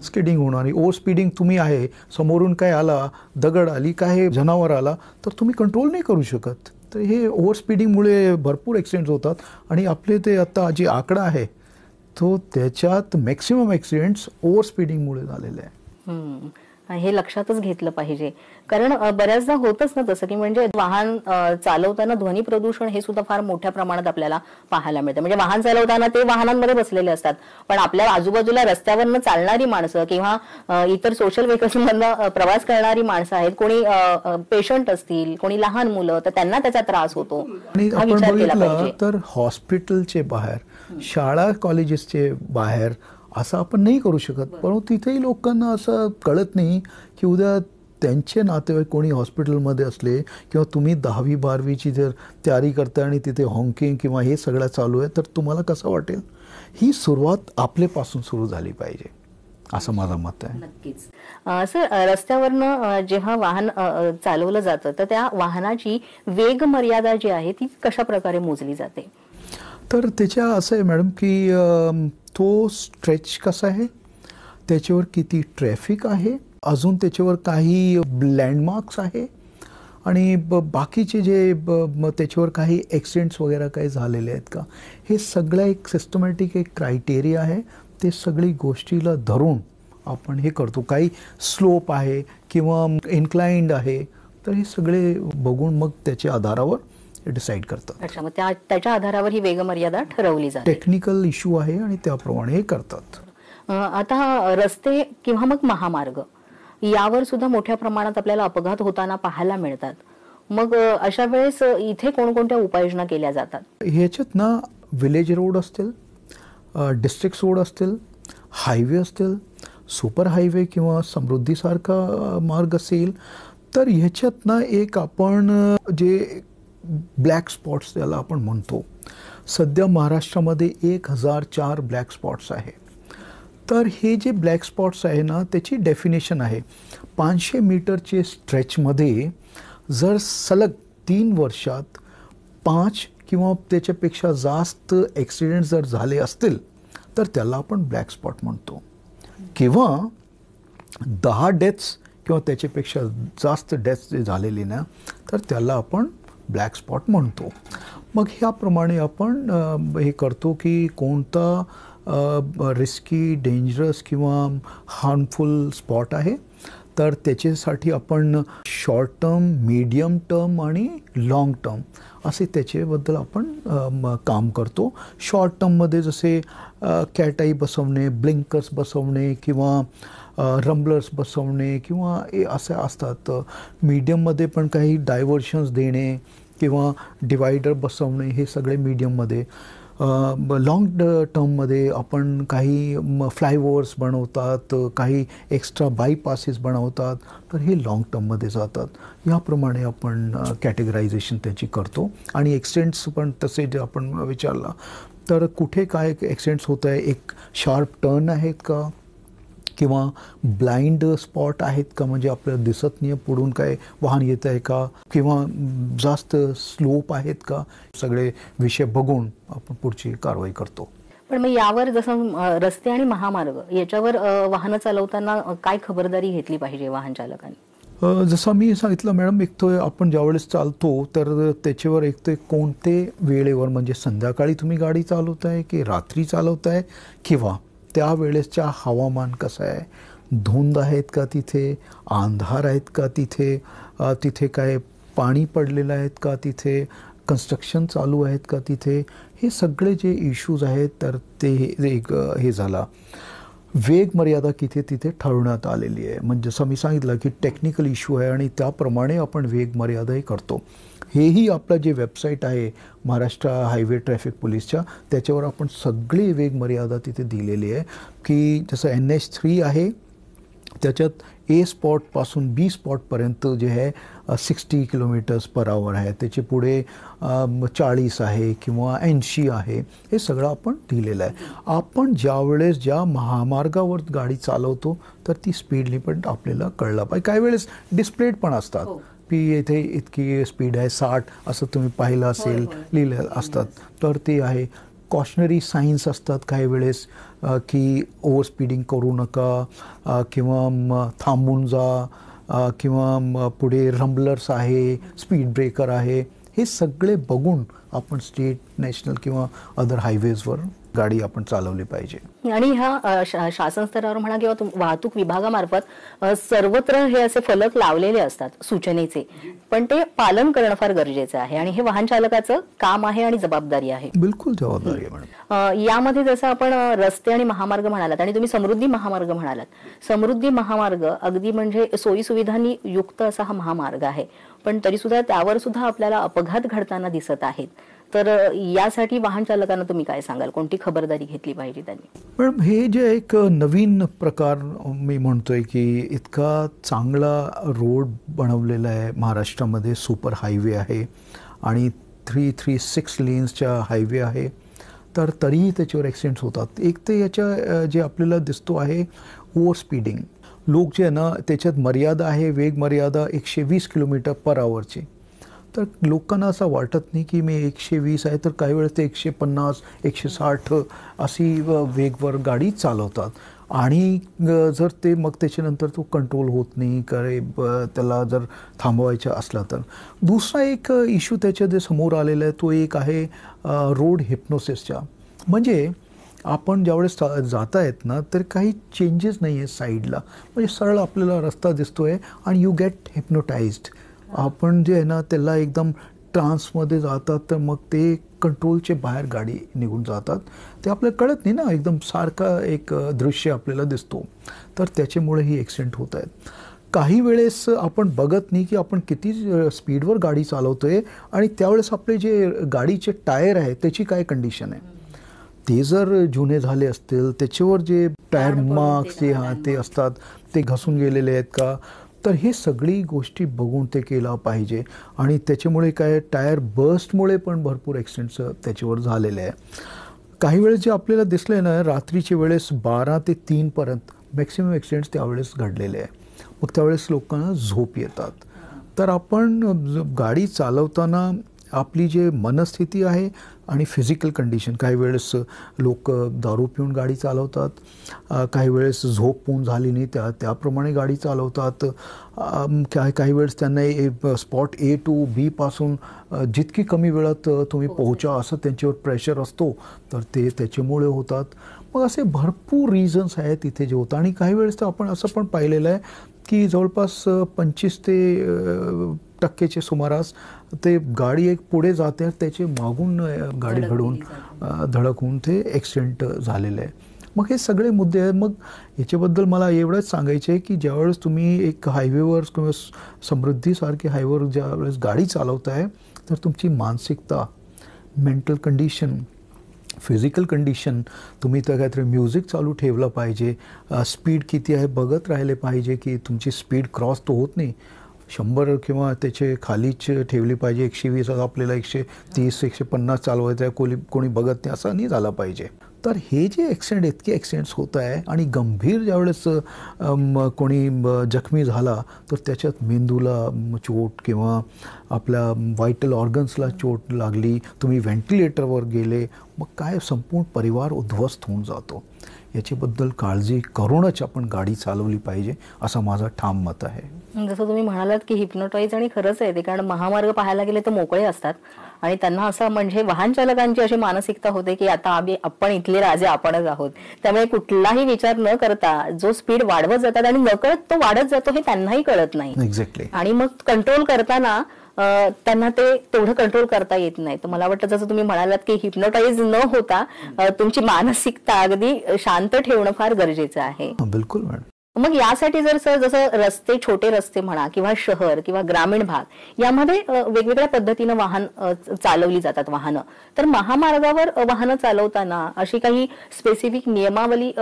स्किडिंग होणार, ओव्हर स्पीडिंग तुम्ही आहे, समोरून काय आला, दगड आली, काय जनावर आला, तर तुम्ही कंट्रोल नाही करू शकत. तर हे ओव्हर स्पीडिंगमुळे भरपूर ॲक्सिडेंट्स होतात. आणि आपले ते आता जे आकडा आहे तो त्याच्यात मॅक्सिमम ॲक्सिडेंट्स ओव्हर स्पीडिंगमुळे झालेले आहे. हे लक्षातच घेतलं पाहिजे. कारण बऱ्याचदा होतच ना तसं की म्हणजे वाहन चालवताना ध्वनी प्रदूषण हे सुद्धा फार मोठ्या प्रमाणात आपल्याला पाहायला मिळतं. म्हणजे वाहन चालवताना ते वाहनांमध्ये बसलेले असतात, पण आपल्या आजूबाजूला रस्त्यावरनं चालणारी माणसं किंवा इतर सोशल व्हेकल्समधनं प्रवास करणारी माणसं आहेत, कोणी पेशंट असतील, कोणी लहान मुलं, तर त्यांना त्याचा त्रास होतो. आणि आपण बघितलं तर हॉस्पिटलचे बाहेर, शाळा कॉलेजेसचे बाहेर असं आपण नाही करू शकत. परंतु तिथेही लोकांना असं कळत नाही की उद्या त्यांचे नातेवाईक कोणी हॉस्पिटलमध्ये असले किंवा तुम्ही 10वी 12वीची जर तयारी करताय आणि तिथे हॉंकिंग किंवा हे सगळं चालू आहे, तर तुम्हाला कसं वाटेल? ही सुरुवात आपल्यापासून सुरू झाली पाहिजे असं माझं मत आहे. नक्कीच. सर, रस्त्यावरनं जेव्हा वाहन चालवलं जातं तर त्या वाहनाची वेग मर्यादा जी आहे ती कशा प्रकारे मोजली जाते? तर त्याच्या असं आहे मॅडम की तो स्ट्रेच कसा आहे, त्याच्यावर किती ट्रॅफिक आहे, अजून त्याच्यावर काही लँडमार्क्स आहे, आणि बाकीचे जे त्याच्यावर काही ॲक्सिडेंट्स वगैरे काही झालेले आहेत का, हे सगळं एक सिस्टमॅटिक एक क्रायटेरिया आहे. ते सगळी गोष्टीला धरून आपण हे करतो. काही स्लोप आहे किंवा इन्क्लाइंड आहे, तर हे सगळे बघून मग त्याच्या आधारावर डिसाईड करतात. अच्छा, मग त्याच्या आधारावर ही वेगमर्यादा ठरवली जाते. टेक्निकल इश्यू आहे आणि त्याप्रमाणे हे करतात. आता रस्ते किंवा मग महामार्ग यावर सुद्धा मोठ्या प्रमाणात आपल्याला अपघात होताना पाहायला मिळतात. मग अशा वेळेस इथे कोणकोणत्या उपाययोजना केल्या जातात? ह्याच्यात ना विलेज रोड असतील, डिस्ट्रिक्ट रोड असतील, हायवे असतील, सुपर हायवे किंवा समृद्धीसारखा मार्ग असेल, तर ह्याच्यात ना एक आपण जे ब्लॅक स्पॉट्स त्याला आपण म्हणतो, सध्या महाराष्ट्रामध्ये 1004 ब्लॅक स्पॉट्स आहे. तर हे जे ब्लॅक स्पॉट्स आहे ना त्याची डेफिनेशन आहे 500 मीटरचे स्ट्रेचमध्ये जर सलग 3 वर्षात 5 किंवा त्याच्यापेक्षा जास्त ॲक्सिडेंट जर झाले असतील तर त्याला आपण ब्लॅक स्पॉट म्हणतो. किंवा 10 डेथ्स किंवा त्याच्यापेक्षा जास्त डेथ्स जे झालेले ना तर त्याला आपण ब्लॅक स्पॉट म्हणतो. मग ह्याप्रमाणे आपण हे करतो की कोणता रिस्की, डेंजरस किंवा हार्मफुल स्पॉट आहे, तर त्याच्यासाठी आपण शॉर्ट टर्म, मीडियम टर्म आणि लाँग टर्म असे त्याच्याबद्दल आपण काम करतो. शॉर्ट टर्ममध्ये जसे कॅटाई बसवणे, ब्लिंकर्स बसवणे किंवा रंबलर्स बसवणे किंवा असे असतात. मीडियममध्ये पण काही डायव्हर्शन्स देणे किंवा डिवायडर बसवणे, हे सगळे मीडियममध्ये. लाँग टर्ममध्ये आपण काही फ्लायओव्हर्स बनवतात, काही एक्स्ट्रा बायपासेस बनवतात, तर हे लाँग टर्ममध्ये जातात. याप्रमाणे आपण कॅटेगरायझेशन त्याची करतो. आणि ॲक्सिडेंट्स पण तसे जे आपण विचारला तर कुठे काय ॲक्सिडेंट्स होत आहे, एक शार्प टर्न आहेत का किंवा ब्लाइंड स्पॉट आहेत का, म्हणजे आपल्याला दिसत नाही पुढून काय वाहन येत आहे का, किंवा जास्त स्लोप आहेत का, सगळे विषय बघून आपण पुढची कारवाई करतो. पण मग यावर जसं रस्ते आणि महामार्ग याच्यावर वाहनं चालवताना काय खबरदारी घेतली पाहिजे वाहन चालकांनी? जसं मी सांगितलं मॅडम, एक तो आपण ज्यावेळेस चालतो तर त्याच्यावर एक ते कोणते वेळेवर, म्हणजे संध्याकाळी तुम्ही गाडी चालवताय की रात्री चालवताय किंवा त्यावेळेसच्या हवामान कसं आहे, धुंद आहेत का तिथे, अंधार आहेत का तिथे, तिथे काय पाणी पडलेलं आहेत का तिथे, कन्स्ट्रक्शन चालू आहेत का तिथे, हे सगळे जे इश्यूज आहेत तर ते एक हे झाला. वेग मर्यादा किती तिथे ठरवण्यात आलेली आहे. म्हणजे जसं मी सांगितलं की टेक्निकल इश्यू आहे आणि त्याप्रमाणे आपण वेग मर्यादाही करतो. हेही आपलं जे वेबसाईट आहे महाराष्ट्र हायवे ट्रॅफिक पोलीसच्या, त्याच्यावर आपण सगळी वेग मर्यादा तिथे दिलेली आहे. की जसं NH3 आहे त्याच्यात A स्पॉटपासून B स्पॉटपर्यंत जे आहे 60 km/h आहे. त्याचे पुढे 40 आहे किंवा 80 आहे, हे सगळं आपण दिलेलं आहे. आपण ज्यावेळेस ज्या महामार्गावर गाडी चालवतो तर ती स्पीड लिमिट आपल्याला कळलं पाहिजे. काही वेळेस डिस्प्लेड पण असतात की येथे इतकी स्पीड आहे 60 असं तुम्ही पाहिलं असेल, लिहिलं असतात, तर ते आहे. कॉशनरी सायन्स असतात काही वेळेस की ओव्हर स्पीडिंग करू नका किंवा थांबून जा किंवा पुढे रंबलर्स आहे, स्पीड ब्रेकर आहे, हे सगळे बघून आपण स्टेट, नॅशनल किंवा अदर हायवेजवर गाडी आपण चालवली पाहिजे. आणि ह्या शासन स्तरावर म्हणा किंवा वाहतूक विभागामार्फत सर्वत्र हे असे फलक लावलेले असतात सूचनेचे, पण ते पालन करणं फार गरजेचं आहे आणि हे वाहन चालकाचं काम आहे आणि जबाबदारी आहे. बिलकुल जबाबदारी आहे मॅडम. यामध्ये जसं आपण रस्ते आणि महामार्ग म्हणालात आणि तुम्ही समृद्धी महामार्ग म्हणालात, समृद्धी महामार्ग अगदी म्हणजे सोयी सुविधांनी युक्त असा हा महामार्ग आहे, पण तरी सुद्धा त्यावर सुद्धा आपल्याला अपघात घडताना दिसत आहेत. तर यासाठी वाहन चालकांना तुम्ही काय सांगाल, कोणती खबरदारी घेतली पाहिजे त्यांनी? मॅडम, हे जे एक नवीन प्रकार मी म्हणतोय की इतका चांगला रोड बनवलेला आहे महाराष्ट्रामध्ये, सुपर हायवे आहे आणि 336 लेन्सच्या हायवे आहे, तर तरीही त्याच्यावर ॲक्सिडेंट्स होतात. एक तर याच्या जे आपल्याला दिसतो आहे ओव्हर स्पीडिंग. लोक जे आहे ना, त्याच्यात मर्यादा आहे, वेग मर्यादा 120 km/h. तर लोकांना असं वाटत नाही की मी 120 आहे, तर काही वेळेस ते 150, 160 अशी वेगवर गाडी चालवतात आणि जर ते मग त्याच्यानंतर तो कंट्रोल होत नाही, त्याला जर थांबवायचं असला तर. दुसरा एक इश्यू त्याच्या समोर आलेला आहे तो एक आहे रोड हिप्नोसिसचा. म्हणजे आपण ज्यावेळेस जात आहेत ना, तर काही चेंजेस नाही आहे साईडला, म्हणजे सरळ आपल्याला रस्ता दिसतो आहे आणि यू गेट हिप्नोटाइज्ड. आपण जे आहे ना त्याला एकदम ट्रान्समध्ये जातात, तर मग ते कंट्रोलचे बाहेर गाडी निघून जातात. ते आपल्याला कळत नाही ना, एकदम सारखा एक दृश्य आपल्याला दिसतो, तर त्याच्यामुळे ही ॲक्सिडेंट होत आहेत. काही वेळेस आपण बघत नाही की आपण किती स्पीडवर गाडी चालवतोय आणि त्यावेळेस आपले जे गाडीचे टायर आहे त्याची काय कंडिशन आहे. ते जर जुने झाले असतील, त्याच्यावर जे टायर मार्क्स जे ते असतात ते घसून गेलेले आहेत का, तर हे सगळी गोष्टी बघून ते केलं पाहिजे. आणि त्याच्यामुळे काय टायर बर्स्टमुळे पण भरपूर ॲक्सिडेंट्स त्याच्यावर झालेले आहे. काही वेळेस जे आपल्याला दिसलं आहे ना, रात्रीच्या वेळेस 12 ते 3 पर्यंत मॅक्सिमम ॲक्सिडेंट्स त्यावेळेस घडलेले आहे. मग त्यावेळेस लोकांना झोप येतात. तर आपण गाडी चालवताना आपली जे मनस्थिती आहे आणि फिजिकल कंडिशन, काही वेळेस लोक दारू पिऊन गाडी चालवतात, काही वेळेस झोप पूर्ण झाली नाही त्याप्रमाणे गाडी चालवतात, काही वेळेस त्यांना स्पॉट A to B पासून जितकी कमी वेळात तुम्ही पोहोचा असं त्यांच्यावर प्रेशर असतो, तर ते त्याच्यामुळे होतात. मग असे भरपूर रिझन्स आहेत तिथे जे होतं. आणि काही वेळेस तर आपण असं पण पाहिलेलं आहे की जवळपास 25% सुमारास ते गाडी एक पुढे जाते, त्याचे मागून गाडी घडवून धडक होऊन ते ॲक्सिडेंट झालेलं आहे. मग हे सगळे मुद्दे आहेत. मग याच्याबद्दल मला एवढंच सांगायचं आहे की ज्यावेळेस तुम्ही एक हायवेवर किंवा समृद्धीसारखे हायवेवर ज्यावेळेस गाडी चालवताय, तर तुमची मानसिकता, मेंटल कंडिशन, फिजिकल कंडिशन, तुम्ही तर काहीतरी म्युझिक चालू ठेवलं पाहिजे, स्पीड किती आहे बघत राहिले पाहिजे की तुमची स्पीड क्रॉस तो होत नाही. 100 किंवा त्याचे खालीच ठेवली पाहिजे. 120 आपल्याला 130, 150 चालवायचं आहे, कोणी बघत नाही असं नाही झालं पाहिजे. तर हे जे इतके ॲक्सिडेंट्स होत आहे आणि गंभीर ज्यावेळेस कोणी जखमी झाला, तर त्याच्यात मेंदूला चोट किंवा आपल्या व्हायटल ऑर्गन्सला चोट लागली, तुम्ही व्हेंटिलेटरवर गेले, मग काय संपूर्ण परिवार उद्ध्वस्त होऊन जातो. याच्याबद्दल काळजी करूनच आपण गाडी चालवली पाहिजे असं माझं ठाम मत आहे. जसं तुम्ही म्हणालात की हिप्नोटाईज, आणि खरंच आहे ते, कारण महामार्ग पाहायला गेले तर मोकळे असतात आणि त्यांना असं म्हणजे वाहन चालकांची अशी मानसिकता होते की आता आपण इथले राजे आपणच आहोत, त्यामुळे कुठलाही विचार न करता जो स्पीड वाढवत जातात आणि नकळत तो वाढत जातो हे त्यांनाही कळत नाही. एक्झॅक्टली. आणि मग कंट्रोल करताना त्यांना ते तेवढं कंट्रोल करता येत नाही. तर मला वाटतं जसं तुम्ही म्हणालात की हिप्नोटाईज न होता तुमची मानसिकता अगदी शांत ठेवणं फार गरजेचं आहे. बिलकुल मॅडम. मग यासाठी जर जसं रस्ते, छोटे रस्ते म्हणा किंवा शहर किंवा ग्रामीण भाग यामध्ये वेगवेगळ्या पद्धतीनं वाहन चालवली जातात वाहनं, तर महामार्गावर वाहनं चालवताना अशी काही स्पेसिफिक नियमावली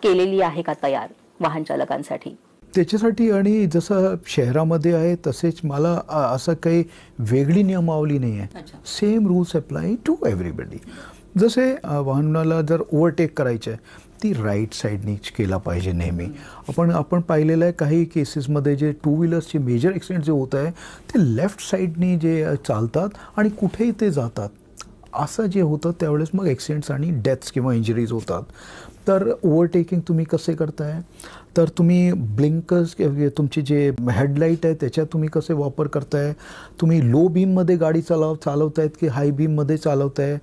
केलेली आहे का तयार वाहन चालकांसाठी? त्याच्यासाठी आणि जसं शहरामध्ये आहे तसेच मला असं काही वेगळी नियमावली नाही आहे. Same rules apply to everybody. जसे वाहनाला जर ओव्हरटेक करायचं आहे ती राईट साईडनीच केला पाहिजे नेहमी. आपण पाहिलेलं आहे काही केसेसमध्ये जे टू व्हीलर्सचे मेजर ॲक्सिडेंट जे होत आहे ते लेफ्ट साईडनी जे चालतात आणि कुठेही ते जातात. असं जे होतं त्यावेळेस मग ॲक्सिडेंट्स आणि डेथ्स किंवा इंजरीज होतात. तर ओव्हरटेकिंग तुम्ही कसे करताय, तर तुम्ही ब्लिंकर्स तुमचे जे हेडलाईट आहे त्याच्यात तुम्ही कसे वापर करताय, तुम्ही लो बीममध्ये गाडी चालवतायत की हाय बीममध्ये चालवताय.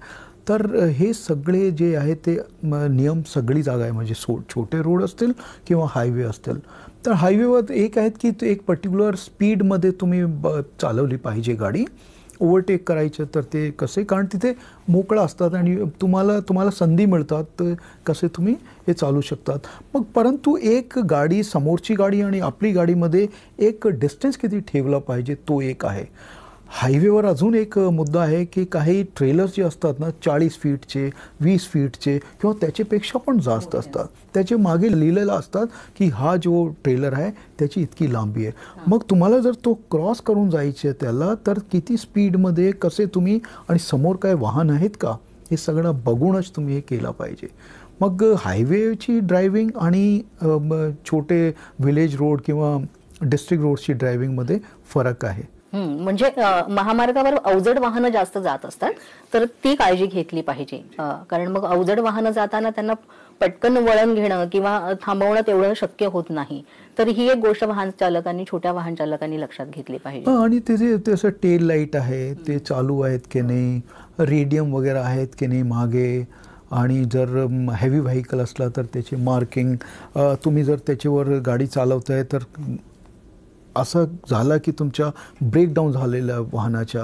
तर हे सगळे जे आहे ते नियम सगळी जागा आहे, म्हणजे छोटे रोड असतील किंवा हायवे असतील. तर हायवेवर एक आहेत की एक पर्टिक्युलर स्पीडमध्ये तुम्ही चालवली पाहिजे गाडी. ओव्हरटेक करायचं तर ते कसे, कारण तिथे मोकळं असतात आणि तुम्हाला संधी मिळतात तर कसे तुम्ही हे चालू शकतात. मग परंतु एक गाडी, समोरची गाडी आणि आपली गाडीमध्ये एक डिस्टन्स किती ठेवला पाहिजे तो एक आहे. हायवेवर अजून एक मुद्दा आहे की काही ट्रेलर्स जे असतात ना 40 फीटचे, 20 फीटचे किंवा त्याच्यापेक्षा पण जास्त असतात. त्याचे मागे लिहिलेलं असतात की हा जो ट्रेलर आहे त्याची इतकी लांबी आहे. मग तुम्हाला जर तो क्रॉस करून जायचे त्याला तर किती स्पीडमध्ये, कसे तुम्ही, आणि समोर काय वाहन आहेत का हे सगळं बघूनच तुम्ही हे केलं पाहिजे. मग हायवेची ड्रायव्हिंग आणि छोटे विलेज रोड किंवा डिस्ट्रिक्ट रोडची ड्रायव्हिंगमध्ये फरक आहे. म्हणजे महामार्गावर अवजड वाहनं जास्त जात असतात तर ती काळजी घेतली पाहिजे, कारण मग अवजड वाहनं जाताना त्यांना पटकन वळण घेणं किंवा थांबवणं तेवढं शक्य होत नाही. तर ही एक गोष्ट वाहन चालकांनी, छोट्या वाहन चालकांनी लक्षात घेतली पाहिजे. आणि ते असं टेल लाईट आहे ते चालू आहेत की नाही, रेडियम वगैरे आहेत की नाही मागे, आणि जर हेवी व्हेकल असला तर त्याची मार्किंग, तुम्ही जर त्याच्यावर गाडी चालवताय तर असं झालं की तुमच्या ब्रेकडाऊन झालेल्या वाहनाच्या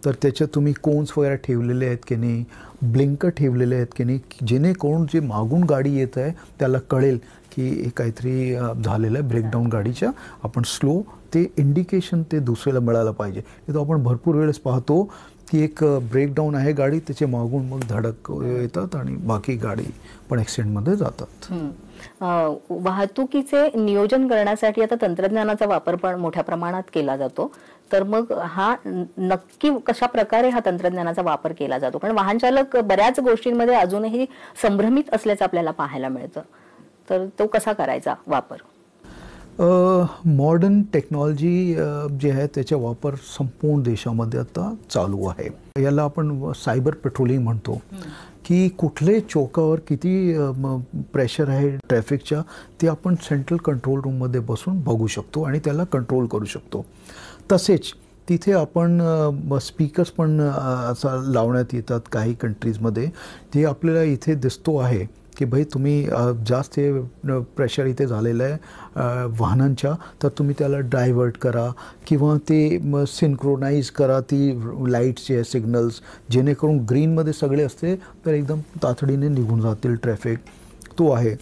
तर त्याच्यात तुम्ही कोन्स वगैरे ठेवलेले आहेत की नाही, ब्लिंकर ठेवलेले आहेत की नाही, जेणेकरून जे मागून गाडी येत आहे त्याला कळेल की काहीतरी झालेलं आहे ब्रेकडाऊन गाडीच्या, आपण स्लो, ते इंडिकेशन ते दुसऱ्याला मिळालं पाहिजे. हे तर आपण भरपूर वेळेस पाहतो की एक ब्रेकडाऊन आहे गाडी, त्याचे मागून मग धडक येतात आणि बाकी गाडी पण ॲक्सिडेंटमध्ये जातात. वाहतुकीचे नियोजन करण्यासाठी आता तंत्रज्ञानाचा वापर पण मोठ्या प्रमाणात केला जातो. तर मग हा नक्की कशा प्रकारे हा तंत्रज्ञानाचा वापर केला जातो? कारण वाहन चालक बऱ्याच गोष्टींमध्ये अजूनही संभ्रमित असल्याचं आपल्याला पाहायला मिळतं. तर तो कसा करायचा वापर? मॉडर्न टेक्नॉलॉजी जे आहे त्याचा वापर संपूर्ण देशामध्ये आता चालू आहे. याला आपण सायबर पेट्रोलिंग म्हणतो की कुठले चौकावर किती प्रेशर आहे ट्रॅफिकच्या ते आपण सेंट्रल कंट्रोल रूममध्ये बसून बघू शकतो आणि त्याला कंट्रोल करू शकतो. तसेच तिथे आपण स्पीकर्स पण असं लावण्यात येतात काही कंट्रीजमध्ये. ते आपल्याला इथे दिसतो आहे की भाई तुम्ही जास्त प्रेशर इथे झालेलं आहे वाहनांच्या, तर तुम्ही त्याला डायव्हर्ट करा किंवा ते सिंक्रोनाइज करा ती लाईट्सचे सिग्नल्स, जेणेकरून ग्रीनमध्ये सगळे असते तर एकदम तातडीने निघून जातील ट्रॅफिक. तो आहे.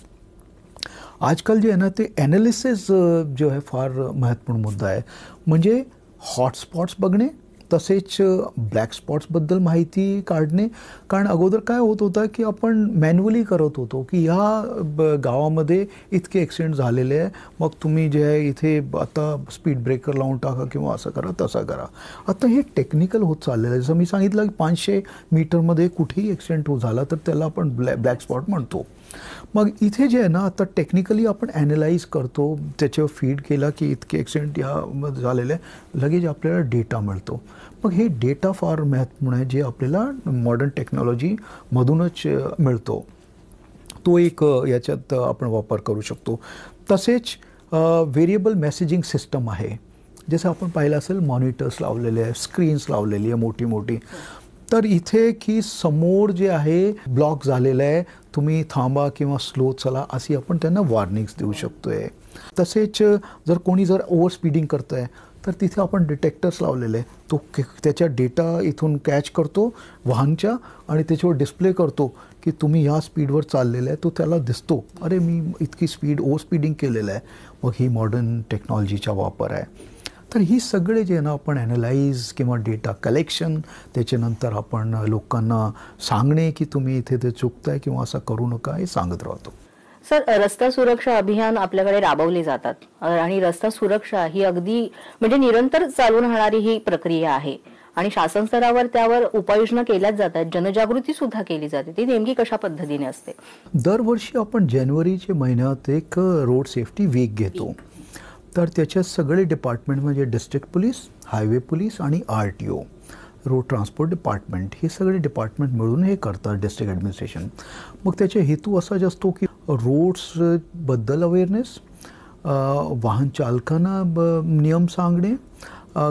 आजकाल जे आहे ना ते ॲनालिसिस जो आहे फार महत्त्वपूर्ण मुद्दा आहे. म्हणजे हॉटस्पॉट्स बघणे, तसेच ब्लॅक स्पॉट्सबद्दल माहिती काढणे. कारण अगोदर काय होत होतं की आपण मॅन्युअली करत होतो की ह्या गावामध्ये इतके ॲक्सिडेंट झालेले आहे, मग तुम्ही जे आहे इथे आता स्पीड ब्रेकर लावून टाका किंवा असं करा तसं करा. आता हे टेक्निकल होत चाललेलं आहे. जसं मी सांगितलं की 500 मीटरमध्ये कुठेही ॲक्सिडेंट झाला तर त्याला आपण ब्लॅक स्पॉट म्हणतो. मग इथे जे आहे ना आता टेक्निकली आपण ॲनालाइज करतो, त्याच्यावर फीड केला की इतके ॲक्सिडेंट ह्या झालेले आहे, लगेच आपल्याला डेटा मिळतो. मग हे डेटा फार महत्त्वपूर्ण आहे जे आपल्याला मॉडर्न टेक्नॉलॉजीमधूनच मिळतो. तो एक याच्यात आपण वापर करू शकतो. तसेच व्हेरिएबल मेसेजिंग सिस्टम आहे. जसं आपण पाहिलं असेल मॉनिटर्स लावलेले आहे, स्क्रीन्स लावलेली आहे मोठी मोठी. तर इथे की समोर जे आहे ब्लॉक झालेलं आहे, तुम्ही थांबा किंवा स्लो चला अशी आपण त्यांना वॉर्निंग्स देऊ शकतोय. तसेच जर कोणी जर ओव्हर स्पीडिंग करत आहे तर तिथे आपण डिटेक्टर्स लावलेले आहे. तो त्याच्या डेटा इथून कॅच करतो वाहनच्या आणि त्याच्यावर डिस्प्ले करतो की तुम्ही ह्या स्पीडवर चाललेलं आहे. तो त्याला दिसतो, अरे मी इतकी स्पीड ओव्हर स्पीडिंग केलेलं आहे. मग ही मॉडर्न टेक्नॉलॉजीचा वापर आहे. तर ही सगळे जे ना आपण ॲनालाइज किंवा डेटा कलेक्शन, त्याच्यानंतर आपण लोकांना सांगणे की तुम्ही इथे ते चुकताय किंवा असं करू नका हे सांगत राहतो. सर, रस्ता सुरक्षा अभियान आपल्याकडे राबवले जातात आणि रस्ता सुरक्षा ही अगदी म्हणजे निरंतर चालून राहणारी ही प्रक्रिया आहे आणि शासन स्तरावर त्यावर उपाययोजना केल्याच जातात, जनजागृती सुद्धा केली जाते. ती नेमकी कशा पद्धतीने असते? दरवर्षी आपण जानेवारीच्या महिन्यात एक रोड सेफ्टी वीक घेतो. तर त्याच्यात सगळे डिपार्टमेंट म्हणजे डिस्ट्रिक्ट पोलीस, हायवे पोलीस आणि RTO, रोड ट्रान्सपोर्ट डिपार्टमेंट, हे सगळे डिपार्टमेंट मिळून हे करतात डिस्ट्रिक्ट ॲडमिनिस्ट्रेशन. मग त्याचा हेतू असाच असतो की रोड्सबद्दल अवेअरनेस, वाहन चालकांना नियम सांगणे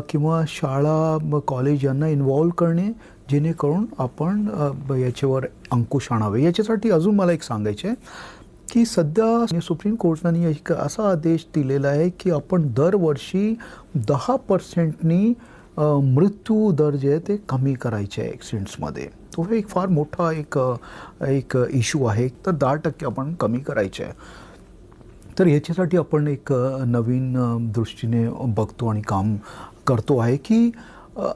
किंवा शाळा कॉलेज यांना इन्व्हॉल्व करणे, जेणेकरून आपण याच्यावर अंकुश आणावे. याच्यासाठी अजून मला एक सांगायचं आहे की सध्या सुप्रीम कोर्टाने एक असा आदेश दिलेला आहे की आपण दरवर्षी 10% मृत्यू दर जे आहे ते कमी करायचे आहे ॲक्सिडेंट्समध्ये. तो एक फार मोठा एक इश्यू आहे. तर 10% आपण कमी करायचे आहे. तर याच्यासाठी आपण एक नवीन दृष्टीने बघतो आणि काम करतो आहे की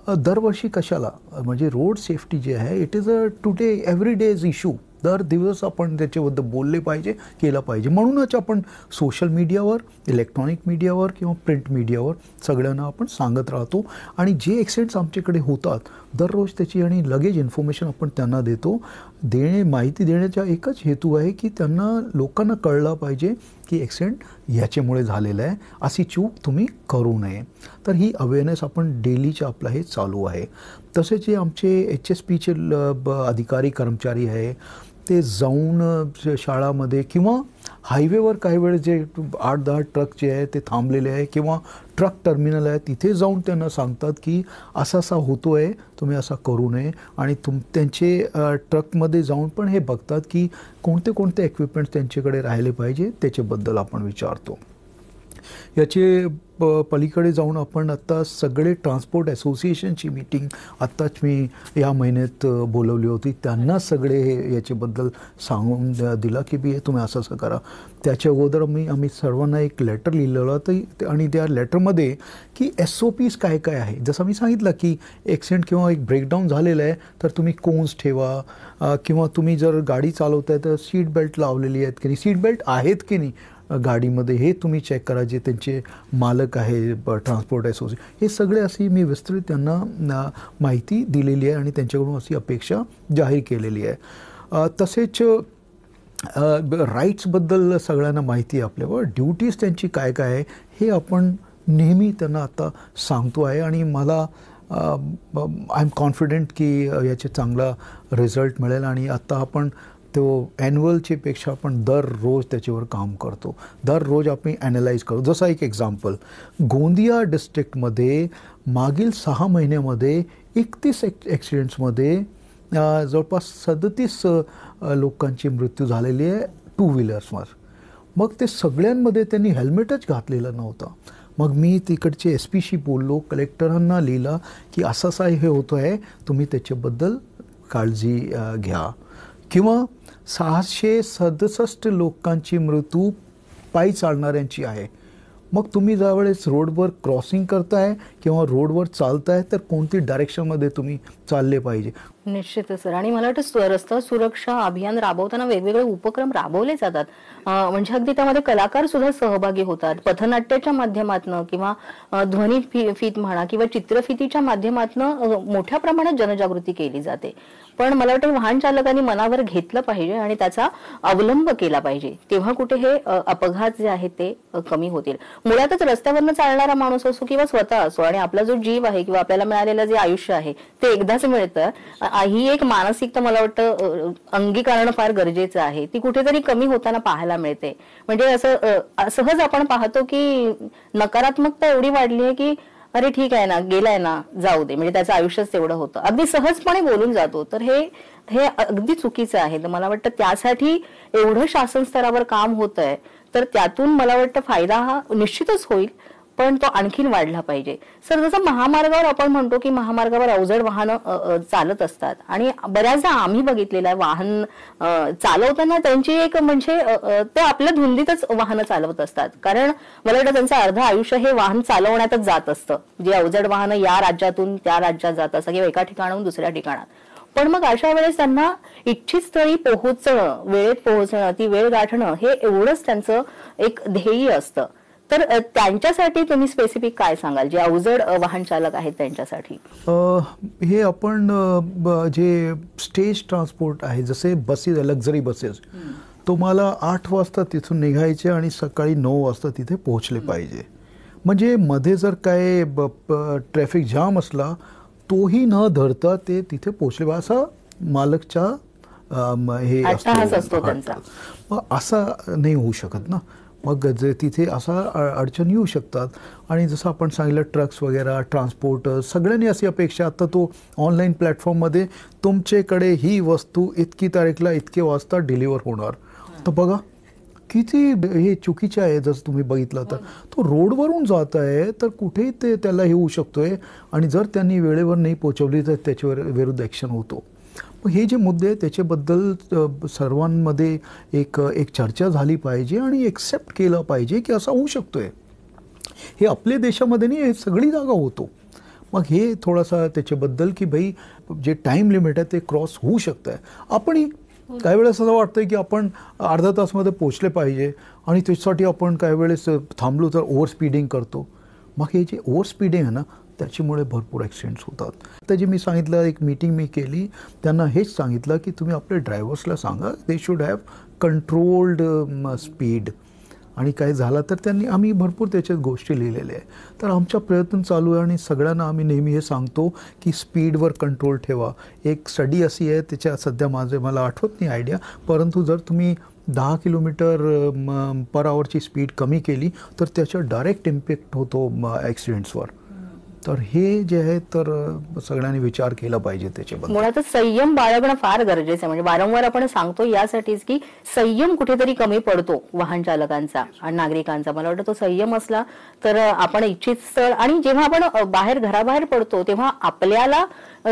दरवर्षी कशाला, म्हणजे रोड सेफ्टी जे आहे it is today every days issue. दर दिवस आपण त्याच्याबद्दल बोलले पाहिजे, केलं पाहिजे. म्हणूनच आपण सोशल मीडियावर, इलेक्ट्रॉनिक मीडियावर किंवा प्रिंट मीडियावर सगळ्यांना आपण सांगत राहतो. आणि जे ॲक्सिडेंट्स आमच्याकडे होतात दररोज त्याची आणि लगेच इन्फॉर्मेशन आपण त्यांना देतो. माहिती देण्याचा एकच हेतू आहे की त्यांना लोकांना कळलं पाहिजे की ॲक्सिडेंट ह्याच्यामुळे झालेलं आहे, अशी चूक तुम्ही करू नये. तर ही अवेअरनेस आपण डेलीचं आपलं हे चालू आहे. तसेच जे आमचे HSPचे अधिकारी कर्मचारी आहे ते जाऊन शाळामध्ये किंवा हायवेवर काही वेळेस जे 8-10 ट्रक जे आहे ते थांबलेले आहे किंवा ट्रक टर्मिनल आहे तिथे जाऊन त्यांना सांगतात की असा होतो आहे, तुम्ही असा करू नये. आणि त्यांचे ट्रकमध्ये जाऊन पण हे बघतात की कोणते कोणते इक्विपमेंट्स त्यांच्याकडे राहिले पाहिजे, त्याच्याबद्दल आपण विचारतो. याचे पलीकडे जाऊन आपण आत्ता सगळे ट्रान्सपोर्ट असोसिएशनची मीटिंग आत्ताच मी या महिन्यात बोलवली होती. त्यांना सगळे याच्याबद्दल सांगून दिलं की बी तुम्ही असं करा. त्याच्या अगोदर आम्ही सर्वांना एक लेटर लिहिलेलं होतं आणि त्या लेटरमध्ये की SOPs काय काय आहे. जसं मी सांगितलं की ॲक्सिडेंट किंवा एक ब्रेकडाऊन झालेलं आहे तर तुम्ही कोन्स ठेवा किंवा तुम्ही जर गाडी चालवताय तर सीट बेल्ट लावलेली आहेत की नाही, सीट बेल्ट आहेत की नाही गाडीमध्ये हे तुम्ही चेक करा. जे त्यांचे मालक आहे ट्रान्सपोर्ट असोसिएशन, हे सगळे अशी मी विस्तृत त्यांना माहिती दिलेली आहे आणि त्यांच्याकडून अशी अपेक्षा जाहीर केलेली आहे. तसेच राईट्सबद्दल सगळ्यांना माहिती आहे आपल्यावर. ड्युटीज त्यांची काय काय आहे हे आपण नेहमी त्यांना आता सांगतो आहे आणि मला आय एम कॉन्फिडेंट की याचे चांगला रिझल्ट मिळेल. आणि आत्ता आपण तो ॲन्युअलचे पेक्षा आपण दररोज त्याच्यावर काम करतो. दररोज आपण ॲनालाइज करतो. जसा एक एक्झाम्पल, गोंदिया डिस्ट्रिक्टमध्ये मागील 6 महिन्यामध्ये 31 ॲक्सिडेंट्समध्ये जवळपास 37 लोकांची मृत्यू झालेली आहे 2 व्हीलर्सवर. मग ते सगळ्यांमध्ये त्यांनी हेल्मेटच घातलेलं नव्हतं. मग मी तिकडचे SPशी बोललो, कलेक्टरांना लिहिलं की असं हे होतं आहे, तुम्ही त्याच्याबद्दल काळजी घ्या. किंवा 667 लोकांची मृत्यू पायी चालणाऱ्यांची आहे. मग तुम्ही ज्यावेळेस रोडवर क्रॉसिंग करताय किंवा रोडवर चालताय तर कोणती डायरेक्शनमध्ये तुम्ही चालले पाहिजे. निश्चितच सर. आणि मला वाटतं रस्ता सुरक्षा अभियान राबवताना वेगवेगळे उपक्रम राबवले जातात. म्हणजे अगदी त्यामध्ये कलाकार सुद्धा सहभागी होतात. पथनाट्याच्या माध्यमातून किंवा ध्वनी फीत म्हणा किंवा चित्रफितीच्या माध्यमातून मोठ्या प्रमाणात जनजागृती केली जाते. पण मला वाटतं वाहन चालकांनी मनावर घेतलं पाहिजे आणि त्याचा अवलंब केला पाहिजे, तेव्हा कुठे हे अपघात जे आहेत ते कमी होतील. मुळातच रस्त्यावरनं चालणारा माणूस असो किंवा स्वतः असो आणि आपला जो जीव आहे किंवा आपल्याला मिळालेलं जे आयुष्य आहे ते एकदाच मिळतं. ही एक मानसिकता मला वाटतं अंगीकारण फार गरजेचं आहे. ती कुठेतरी कमी होताना पाहायला मिळते. म्हणजे असं सहज आपण पाहतो की नकारात्मकता एवढी वाढली आहे की अरे ठीक आहे ना, गेलाय ना, जाऊ दे, म्हणजे त्याचं आयुष्यच तेवढं होतं, अगदी सहजपणे बोलून जातो. तर हे अगदी चुकीचं आहे. तर मला वाटतं त्यासाठी एवढं शासन स्तरावर काम होत आहे, तर त्यातून मला वाटतं फायदा हा निश्चितच होईल, पण तो आणखीन वाढला पाहिजे. सर, जसं महामार्गावर आपण म्हणतो की महामार्गावर अवजड वाहनं चालत असतात आणि बऱ्याचदा आम्ही बघितलेलं आहे वाहन चालवताना त्यांची एक म्हणजे ते आपल्या धुंदीतच वाहनं चालवत असतात. कारण मला वाटतं त्यांचं अर्ध आयुष्य हे वाहन चालवण्यातच जात असतं. जे अवजड वाहनं या राज्यातून त्या राज्यात जात असतं किंवा एका ठिकाणाहून दुसऱ्या ठिकाणात. पण मग अशा वेळेस त्यांना इच्छित स्थळी पोहोचणं, वेळेत पोहोचणं, ती वेळ गाठणं हे एवढंच त्यांचं एक ध्येय असतं. तर त्यांच्यासाठी तुम्ही स्पेसिफिक काय सांगाल, जे अवजड वाहन चालक आहेत त्यांच्यासाठी? हे आपण जे स्टेज ट्रान्सपोर्ट आहे, जसे बसेस, लक्झरी बसेस, तुम्हाला 8 वाजता तिथून निघायचे आणि सकाळी 9 वाजता तिथे पोहोचले पाहिजे. म्हणजे मध्ये जर काय ट्रॅफिक जाम असला तोही न धरता ते तिथे पोहोचले पाहिजे, असा मालकच्या हे असतो त्यांचा. असा नाही होऊ शकत ना. मग जे तिथे असा अडचण येऊ शकतात. आणि जसं आपण सांगितलं ट्रक्स वगैरे, ट्रान्सपोर्टर, सगळ्यांनी अशी अपेक्षा, आता तो ऑनलाईन प्लॅटफॉर्ममध्ये तुमच्याकडे ही वस्तू इतकी तारीखला इतके वाजता डिलिव्हर होणार. तर बघा किती हे चुकीचे आहे. जसं तुम्ही बघितलं तर तो रोडवरून जात आहे, तर कुठेही ते त्याला हे होऊ शकतोय. आणि जर त्यांनी वेळेवर नाही पोहोचवली तर त्याच्यावर विरुद्ध ॲक्शन होतो. मग हे जे मुद्दे आहेत त्याच्याबद्दल सर्वांमध्ये एक चर्चा झाली पाहिजे आणि एक्सेप्ट केलं पाहिजे की असं होऊ शकतोय. हे आपल्या देशामध्ये नाही, हे सगळी जागा होतो. मग हे थोडासा त्याच्याबद्दल की भाई जे टाईम लिमिट आहे ते क्रॉस होऊ शकतं आहे. आपणही काही वेळेस असं वाटतंय की आपण अर्धा तासमध्ये पोचले पाहिजे आणि त्याच्यासाठी आपण काही वेळेस थांबलो तर ओव्हर स्पीडिंग करतो. मग हे जे ओव्हर स्पीडिंग आहे ना, त्याच्यामुळे भरपूर ॲक्सिडेंट्स होतात. तर जे मी सांगितलं, एक मीटिंग मी केली, त्यांना हेच सांगितलं की तुम्ही आपल्या ड्रायव्हर्सला सांगा they should have controlled speed. आणि काय झालं तर आम्ही भरपूर त्याच्यात गोष्टी लिहिलेल्या आहे. तर आमचा प्रयत्न चालू आहे आणि सगळ्यांना आम्ही नेहमी हे सांगतो की स्पीडवर कंट्रोल ठेवा. एक स्टडी अशी आहे, त्याच्या सध्या मला आठवत नाही आयडिया, परंतु जर तुम्ही 10 किलोमीटर पर आवरची स्पीड कमी केली तर त्याचा डायरेक्ट इम्पॅक्ट होतो ॲक्सिडेंट्सवर. तर हे जे आहे तर सगळ्यांनी विचार केला पाहिजे त्याच्याबद्दल. मुळातच संयम बाळगणं फार गरजेचं आहे. म्हणजे वारंवार आपण सांगतो यासाठीच की संयम कुठेतरी कमी पडतो वाहन चालकांचा आणि नागरिकांचा. मला वाटतं तो संयम असला तर आपण इच्छित स्थळ आणि जेव्हा आपण घराबाहेर पडतो तेव्हा आपल्याला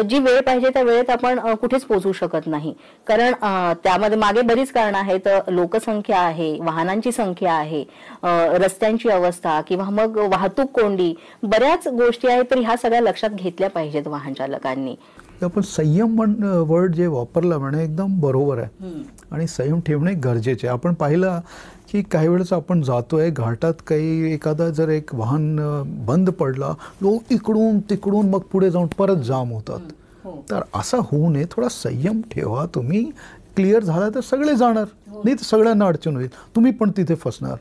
जी वेळ पाहिजे त्या वेळेत आपण कुठेच पोहोचू शकत नाही. कारण त्यामध्ये मागे बरीच कारणं आहेत. लोकसंख्या आहे, वाहनांची संख्या आहे, रस्त्यांची अवस्था किंवा मग वाहतूक कोंडी, बऱ्याच गोष्टी आहेत. तर ह्या सगळ्या लक्षात घेतल्या पाहिजेत वाहन चालकांनी. आपण संयम वर्ड जे वापरला म्हणे एकदम बरोबर आहे. आणि संयम ठेवणे गरजेचे आहे. आपण पाहिलं की काही वेळेस आपण जातोय घाटात, काही एखादा जर एक वाहन बंद पडला, लोक इकडून तिकडून मग पुढे जाऊन परत जाम होतात. तर असं होऊ नये. थोडा संयम ठेवा. तुम्ही क्लिअर झाला तर सगळे जाणार, नाही तर सगळ्यांना अडचण होईल, तुम्ही पण तिथे फसणार.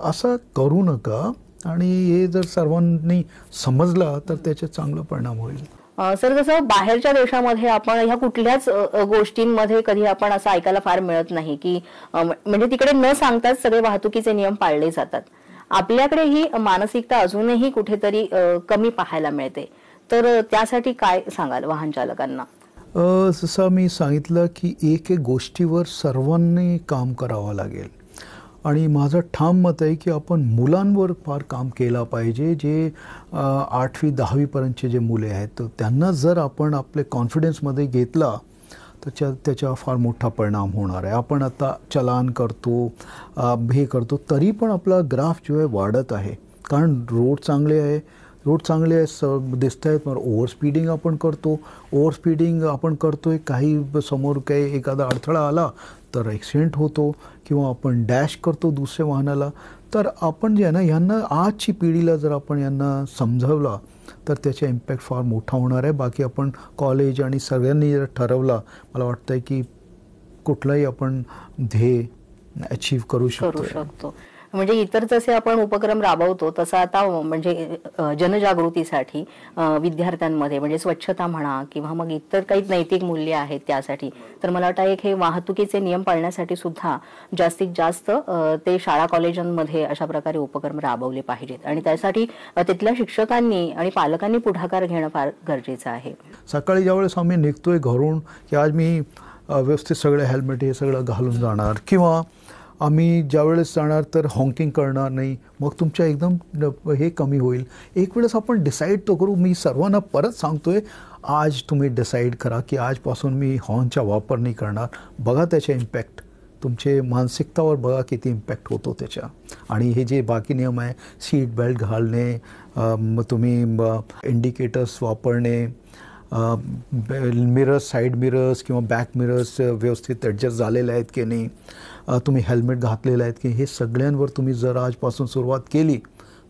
असं करू नका. आणि हे जर सर्वांनी समजलं तर त्याचे चांगला परिणाम होईल. सर, जसं बाहेरच्या देशामध्ये आपण ह्या कुठल्याच गोष्टींमध्ये कधी आपण असं ऐकायला फार मिळत नाही की म्हणजे तिकडे न सांगताच सगळे वाहतुकीचे नियम पाळले जातात. आपल्याकडे ही मानसिकता अजूनही कुठेतरी कमी पाहायला मिळते. तर त्यासाठी काय सांगाल वाहन चालकांना? जसं मी सांगितलं की एक गोष्टीवर सर्वांनी काम करावं लागेल. आणि माझं ठाम मत आहे की आपण मुलांवर फार काम केलं पाहिजे. जे 8वी 10वीपर्यंतचे जे मुले आहेत तर त्यांना जर आपण आपले कॉन्फिडन्समध्ये घेतला तर त्याचा फार मोठा परिणाम होणार आहे. आपण आता चलान करतो, हे करतो, तरी पण आपला ग्राफ जो आहे वाढत आहे. कारण रोड चांगले आहे दिसत आहेत. मग ओव्हर स्पीडिंग आपण करतोय. काही समोर काही एखादा अडथळा आला तर ॲक्सिडेंट होतो किंवा आपण डॅश करतो दुसऱ्या वाहनाला. तर आपण जे आहे ना, यांना आजची पिढीला जर आपण यांना समजावला तर त्याचा इम्पॅक्ट फार मोठा होणार आहे. बाकी आपण कॉलेज आणि सगळ्यांनी जर ठरवलं, मला वाटतं की कुठलाही आपण ध्येय अचीव करू शकतो. म्हणजे इतर जसे आपण उपक्रम राबवतो तसं आता म्हणजे जनजागृतीसाठी विद्यार्थ्यांमध्ये म्हणजे स्वच्छता म्हणा किंवा मग इतर काही नैतिक मूल्य आहेत त्यासाठी, तर मला वाटतं एक हे वाहतुकीचे नियम पाळण्यासाठी सुद्धा जास्तीत जास्त ते शाळा कॉलेजांमध्ये अशा प्रकारे उपक्रम राबवले पाहिजेत आणि त्यासाठी तिथल्या शिक्षकांनी आणि पालकांनी पुढाकार घेणं फार गरजेचं आहे. सकाळी ज्यावेळेस आम्ही निघतोय घरून की आज मी व्यवस्थित सगळे हेल्मेट हे सगळं घालून जाणार, किंवा आम्ही ज्यावेळेस जाणार तर हॉकिंग करणार नाही, मग तुमच्या एकदम हे कमी होईल. एक वेळेस आपण डिसाईड तो करू. मी सर्वांना परत सांगतोय, आज तुम्ही डिसाईड करा की आजपासून मी हॉर्नचा वापर नाही करणार. बघा त्याचे इम्पॅक्ट, तुमचे मानसिकतावर बघा किती इम्पॅक्ट होतो त्याच्या. आणि हे जे बाकी नियम आहे, सीट बेल्ट घालणे, मग तुम्ही इंडिकेटर्स वापरणे, मिरर्स, साईड मिरर्स किंवा बॅक मिरर्स व्यवस्थित ॲडजस्ट झालेले आहेत की नाही, तुम्ही हेल्मेट घातलेलं आहेत की, हे सगळ्यांवर तुम्ही जर आजपासून सुरुवात केली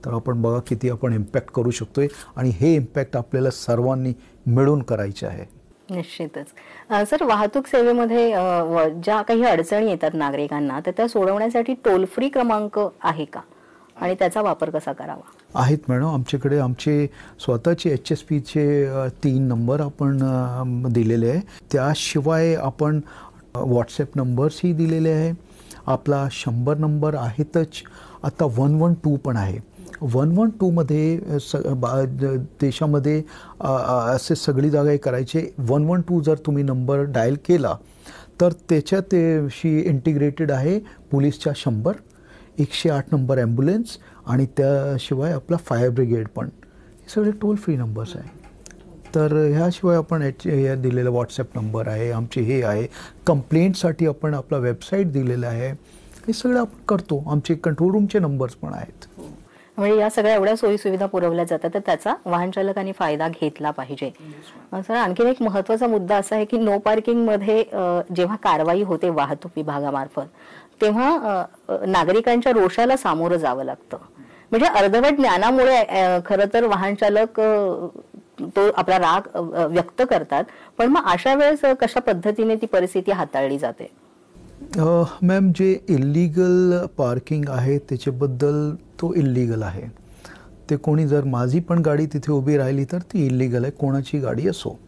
तर आपण बघा किती आपण इम्पॅक्ट करू शकतोय. आणि हे इम्पॅक्ट आपल्याला सर्वांनी मिळून करायचे आहे. निश्चितच. सर, वाहतूक सेवेमध्ये ज्या काही अडचणी येतात नागरिकांना तर त्या सोडवण्यासाठी टोल फ्री क्रमांक आहे का आणि त्याचा वापर कसा करावा? आहेत मॅडम, आमच्याकडे आमचे स्वतःचे HSPचे 3 नंबर आपण दिलेले आहे. त्याशिवाय आपण व्हॉट्सॲप नंबर्सही दिलेले आहे. आपला 100 नंबर आहेतच, आता 112 पण आहे. 112मध्ये देशामध्ये असे सगळी जागा हे करायचे. 112 जर तुम्ही नंबर डायल केला तर त्याच्याशी इंटिग्रेटेड आहे पोलीसच्या 100, 108 नंबर ॲम्ब्युलन्स आणि त्याशिवाय आपला फायर ब्रिगेड पण. हे सगळे टोल फ्री नंबर्स आहे. तर ह्याशिवाय आपण हे दिलेला व्हॉट्सॲप नंबर आहे आमचे, हे आहे. कंप्लेंटसाठी आपण आपला वेबसाईट दिलेला आहे. हे सगळं आपण करतो. आमचे कंट्रोल रूमचे नंबर्स पण आहेत. म्हणजे या सगळ्या एवढ्या सोयी सुविधा पुरवल्या जातात तर त्याचा वाहन चालकांनी फायदा घेतला पाहिजे. सर, आणखीन एक महत्त्वाचा मुद्दा असा आहे की नो पार्किंग मध्ये जेव्हा कारवाई होते वाहतूक विभागामार्फत तेव्हा नागरिकांच्या रोषाला सामोरं जावं लागतं. म्हणजे अर्धवट ज्ञानामुळे खरं तर वाहन चालक तो आपला राग व्यक्त करतात, पण मग अशा वेळेस कशा पद्धतीने ती परिस्थिती हाताळली जाते? मॅम, जे इल्लीगल पार्किंग आहे त्याच्याबद्दल तो इल्लीगल आहे. ते कोणी जर माझी पण गाडी तिथे उभी राहिली तर ती इल्लीगल आहे, कोणाची गाडी असो.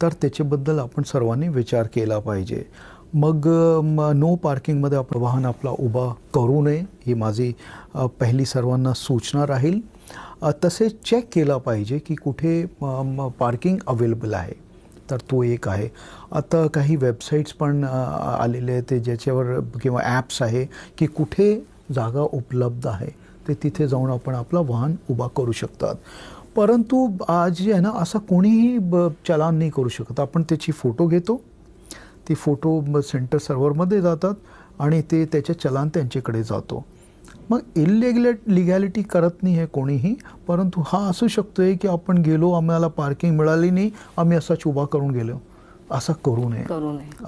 तर त्याच्याबद्दल आपण सर्वांनी विचार केला पाहिजे. मग नो पार्किंगमध्ये आपण वाहन आपला उभा करू नये, ही माझी पहिली सर्वांना सूचना राहील. तसेच चेक केला पाहिजे की कुठे पार्किंग अवेलेबल आहे, तर तो एक आहे. आता काही वेबसाईट्स पण आलेले आहेत ज्याच्यावर किंवा ॲप्स आहे की कुठे जागा उपलब्ध आहे, ते तिथे जाऊन आपण आपला वाहन उभा करू शकतात. परंतु आज जे आहे ना, असं कोणीही चलान नाही करू शकत. आपण त्याची फोटो घेतो, ती फोटो सेंटर सर्व्हरमध्ये जातात आणि ते त्याचे चलान त्यांच्याकडे जातो. मग लिगॅलिटी करत नाही आहे कोणीही. परंतु हा असू शकतोय की आपण गेलो, आम्हाला पार्किंग मिळाली नाही, आम्ही असाच उभा करून गेलो. असं करू नये.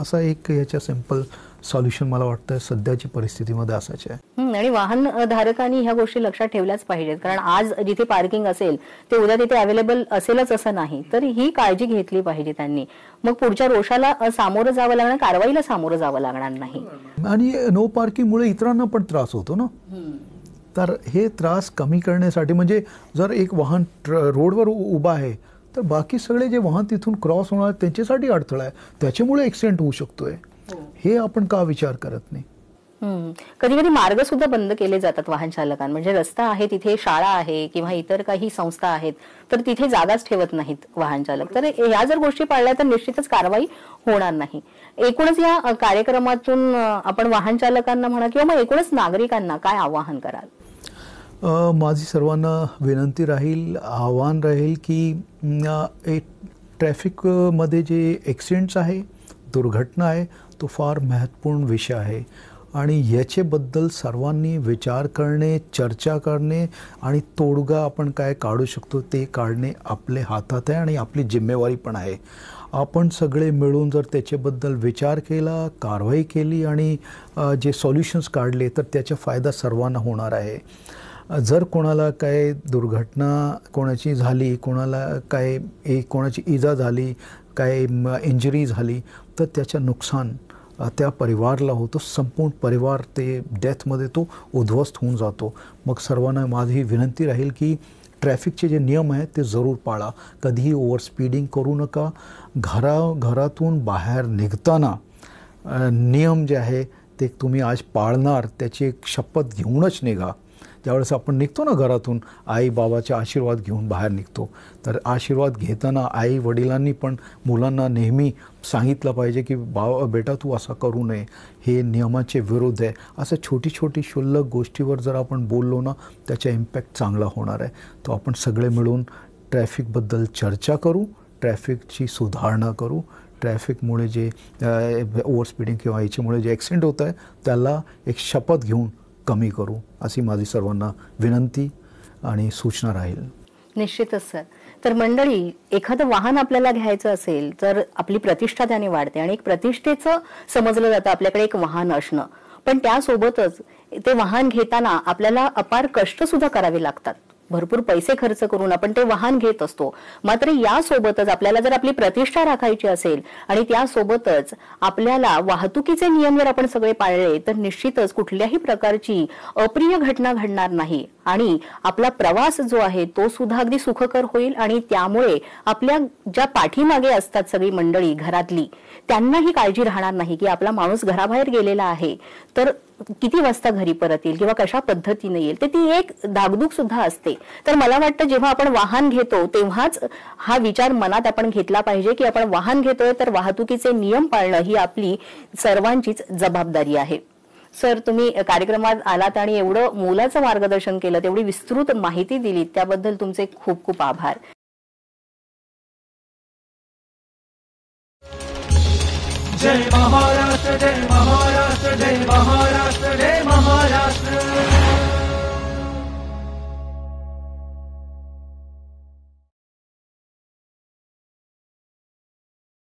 असा एक याच्या सिंपल सॉल्युशन मला वाटतं सध्याची परिस्थितीमध्ये असायचे आहे. आणि वाहन धारकांनी ह्या गोष्टी लक्षात ठेवल्याच पाहिजेत, कारण आज जिथे पार्किंग असेल ते उद्या तिथे अवेलेबल असेलच असं नाही. तर ही काळजी घेतली पाहिजे त्यांनी. मग पुढच्या रोषाला सामोरं जावं लागणार, कारवाईला सामोरं जावं लागणार नाही. आणि नो पार्किंगमुळे इतरांना पण त्रास होतो ना. तर हे त्रास कमी करण्यासाठी, म्हणजे जर एक वाहन रोडवर उभा आहे तर बाकी सगळे जे वाहन तिथून क्रॉस होणार त्यांच्यासाठी अडथळा आहे, त्याच्यामुळे ॲक्सिडेंट होऊ शकतोय. हे आपण का विचार करत नाही? कधी कधी मार्ग सुद्धा बंद केले जातात वाहन चालकांना. म्हणजे रस्ता आहे तिथे, शाळा आहे किंवा इतर काही संस्था आहेत, तर तिथे जागाच ठेवत नाहीत वाहन चालक. तर या जर गोष्टी पाळल्या तर निश्चितच कारवाई होणार नाही. एकूणच या कार्यक्रमातून आपण वाहन चालकांना म्हणा किंवा मग एकूणच नागरिकांना काय आवाहन कराल? माझी सर्वांना विनंती राहील, आव्हान राहील की ट्रॅफिकमध्ये जे ॲक्सिडेंट्स आहे, दुर्घटना आहे, तो फार महत्त्वपूर्ण विषय आहे आणि याच्याबद्दल सर्वांनी विचार करणे, चर्चा करणे आणि तोडगा आपण काय काढू शकतो ते काढणे आपल्या हातात आहे आणि आपली जिम्मेवारी पण आहे. आपण सगळे मिळून जर त्याच्याबद्दल विचार केला, कारवाई केली आणि जे सॉल्युशन्स काढले तर त्याचा फायदा सर्वांना होणार आहे. जर कोणाला काय दुर्घटना कोणाची झाली, कोणाला काय कोणाची इजा झाली, काय इंजरी झाली तर त्याचं नुकसान त्या परिवाराला होतो, संपूर्ण परिवार ते डेथमध्ये तो उद्ध्वस्त होऊन जातो. मग सर्वांना माझी विनंती राहील की ट्रॅफिकचे जे नियम आहेत ते जरूर पाळा. कधीही ओव्हर स्पीडिंग करू नका. घरातून बाहेर निघताना नियम जे आहे ते तुम्ही आज पाळणार त्याची एक शपथ घेऊनच निघा. ज्यावेळेस आपण निघतो ना घरातून, आई बाबाचे आशीर्वाद घेऊन बाहेर निघतो, तर आशीर्वाद घेताना आई वडिलांनी पण मुलांना नेहमी सांगितलं पाहिजे की बेटा तू असं करू नये, हे नियमाचे विरुद्ध आहे. असं छोटी छोटी क्षुल्लक गोष्टीवर जर आपण बोललो ना त्याचा इम्पॅक्ट चांगला होणार आहे. तो आपण सगळे मिळून ट्रॅफिकबद्दल चर्चा करू, ट्रॅफिकची सुधारणा करू. ट्रॅफिकमुळे जे ओव्हर स्पीडिंग किंवा याच्यामुळे जे ॲक्सिडेंट होत आहे त्याला एक शपथ घेऊन कमी करू, अशी माझी सर्वांना विनंती आणि सूचना राहील. निश्चितच सर. तर मंडळी, एखादं वाहन आपल्याला घ्यायचं असेल तर आपली प्रतिष्ठा त्याने वाढते आणि एक प्रतिष्ठेचं समजलं जातं आपल्याकडे एक वाहन असणं. पण त्यासोबतच ते वाहन घेताना आपल्याला अपार कष्ट सुद्धा करावे लागतात. भरपूर पैसे खर्च करून आपण ते वाहन घेत असतो. मात्र यासोबतच आपल्याला जर आपली प्रतिष्ठा राखायची असेल आणि त्यासोबतच आपल्याला वाहतुकीचे नियम जर आपण सगळे पाळले तर निश्चितच कुठल्याही प्रकारची अप्रिय घटना घडणार नाही आणि आपला प्रवास जो आहे तो सुद्धा अगदी सुखकर होईल. आणि त्यामुळे आपल्या ज्या पाठीमागे असतात सगळी मंडळी घरातली, त्यांनाही काळजी राहणार नाही की आपला माणूस घराबाहेर गेलेला आहे तर किती वाजता घरी परत येईल किंवा कशा पद्धतीने येईल, ते ती एक धाकधूक सुद्धा असते. तर मला वाटतं जेव्हा आपण वाहन घेतो तेव्हाच हा विचार मनात आपण घेतला पाहिजे की आपण वाहन घेतोय तर वाहतुकीचे नियम पाळणं ही आपली सर्वांचीच जबाबदारी आहे. सर, तुम्ही कार्यक्रमात आलात आणि एवढं मोलाचं मार्गदर्शन केलं, तेवढी विस्तृत माहिती दिलीत, त्याबद्दल तुमचे खूप खूप आभार. जय महाराष्ट्र, जय महाराष्ट्र, जय महाराष्ट्र, जय महाराष्ट्र.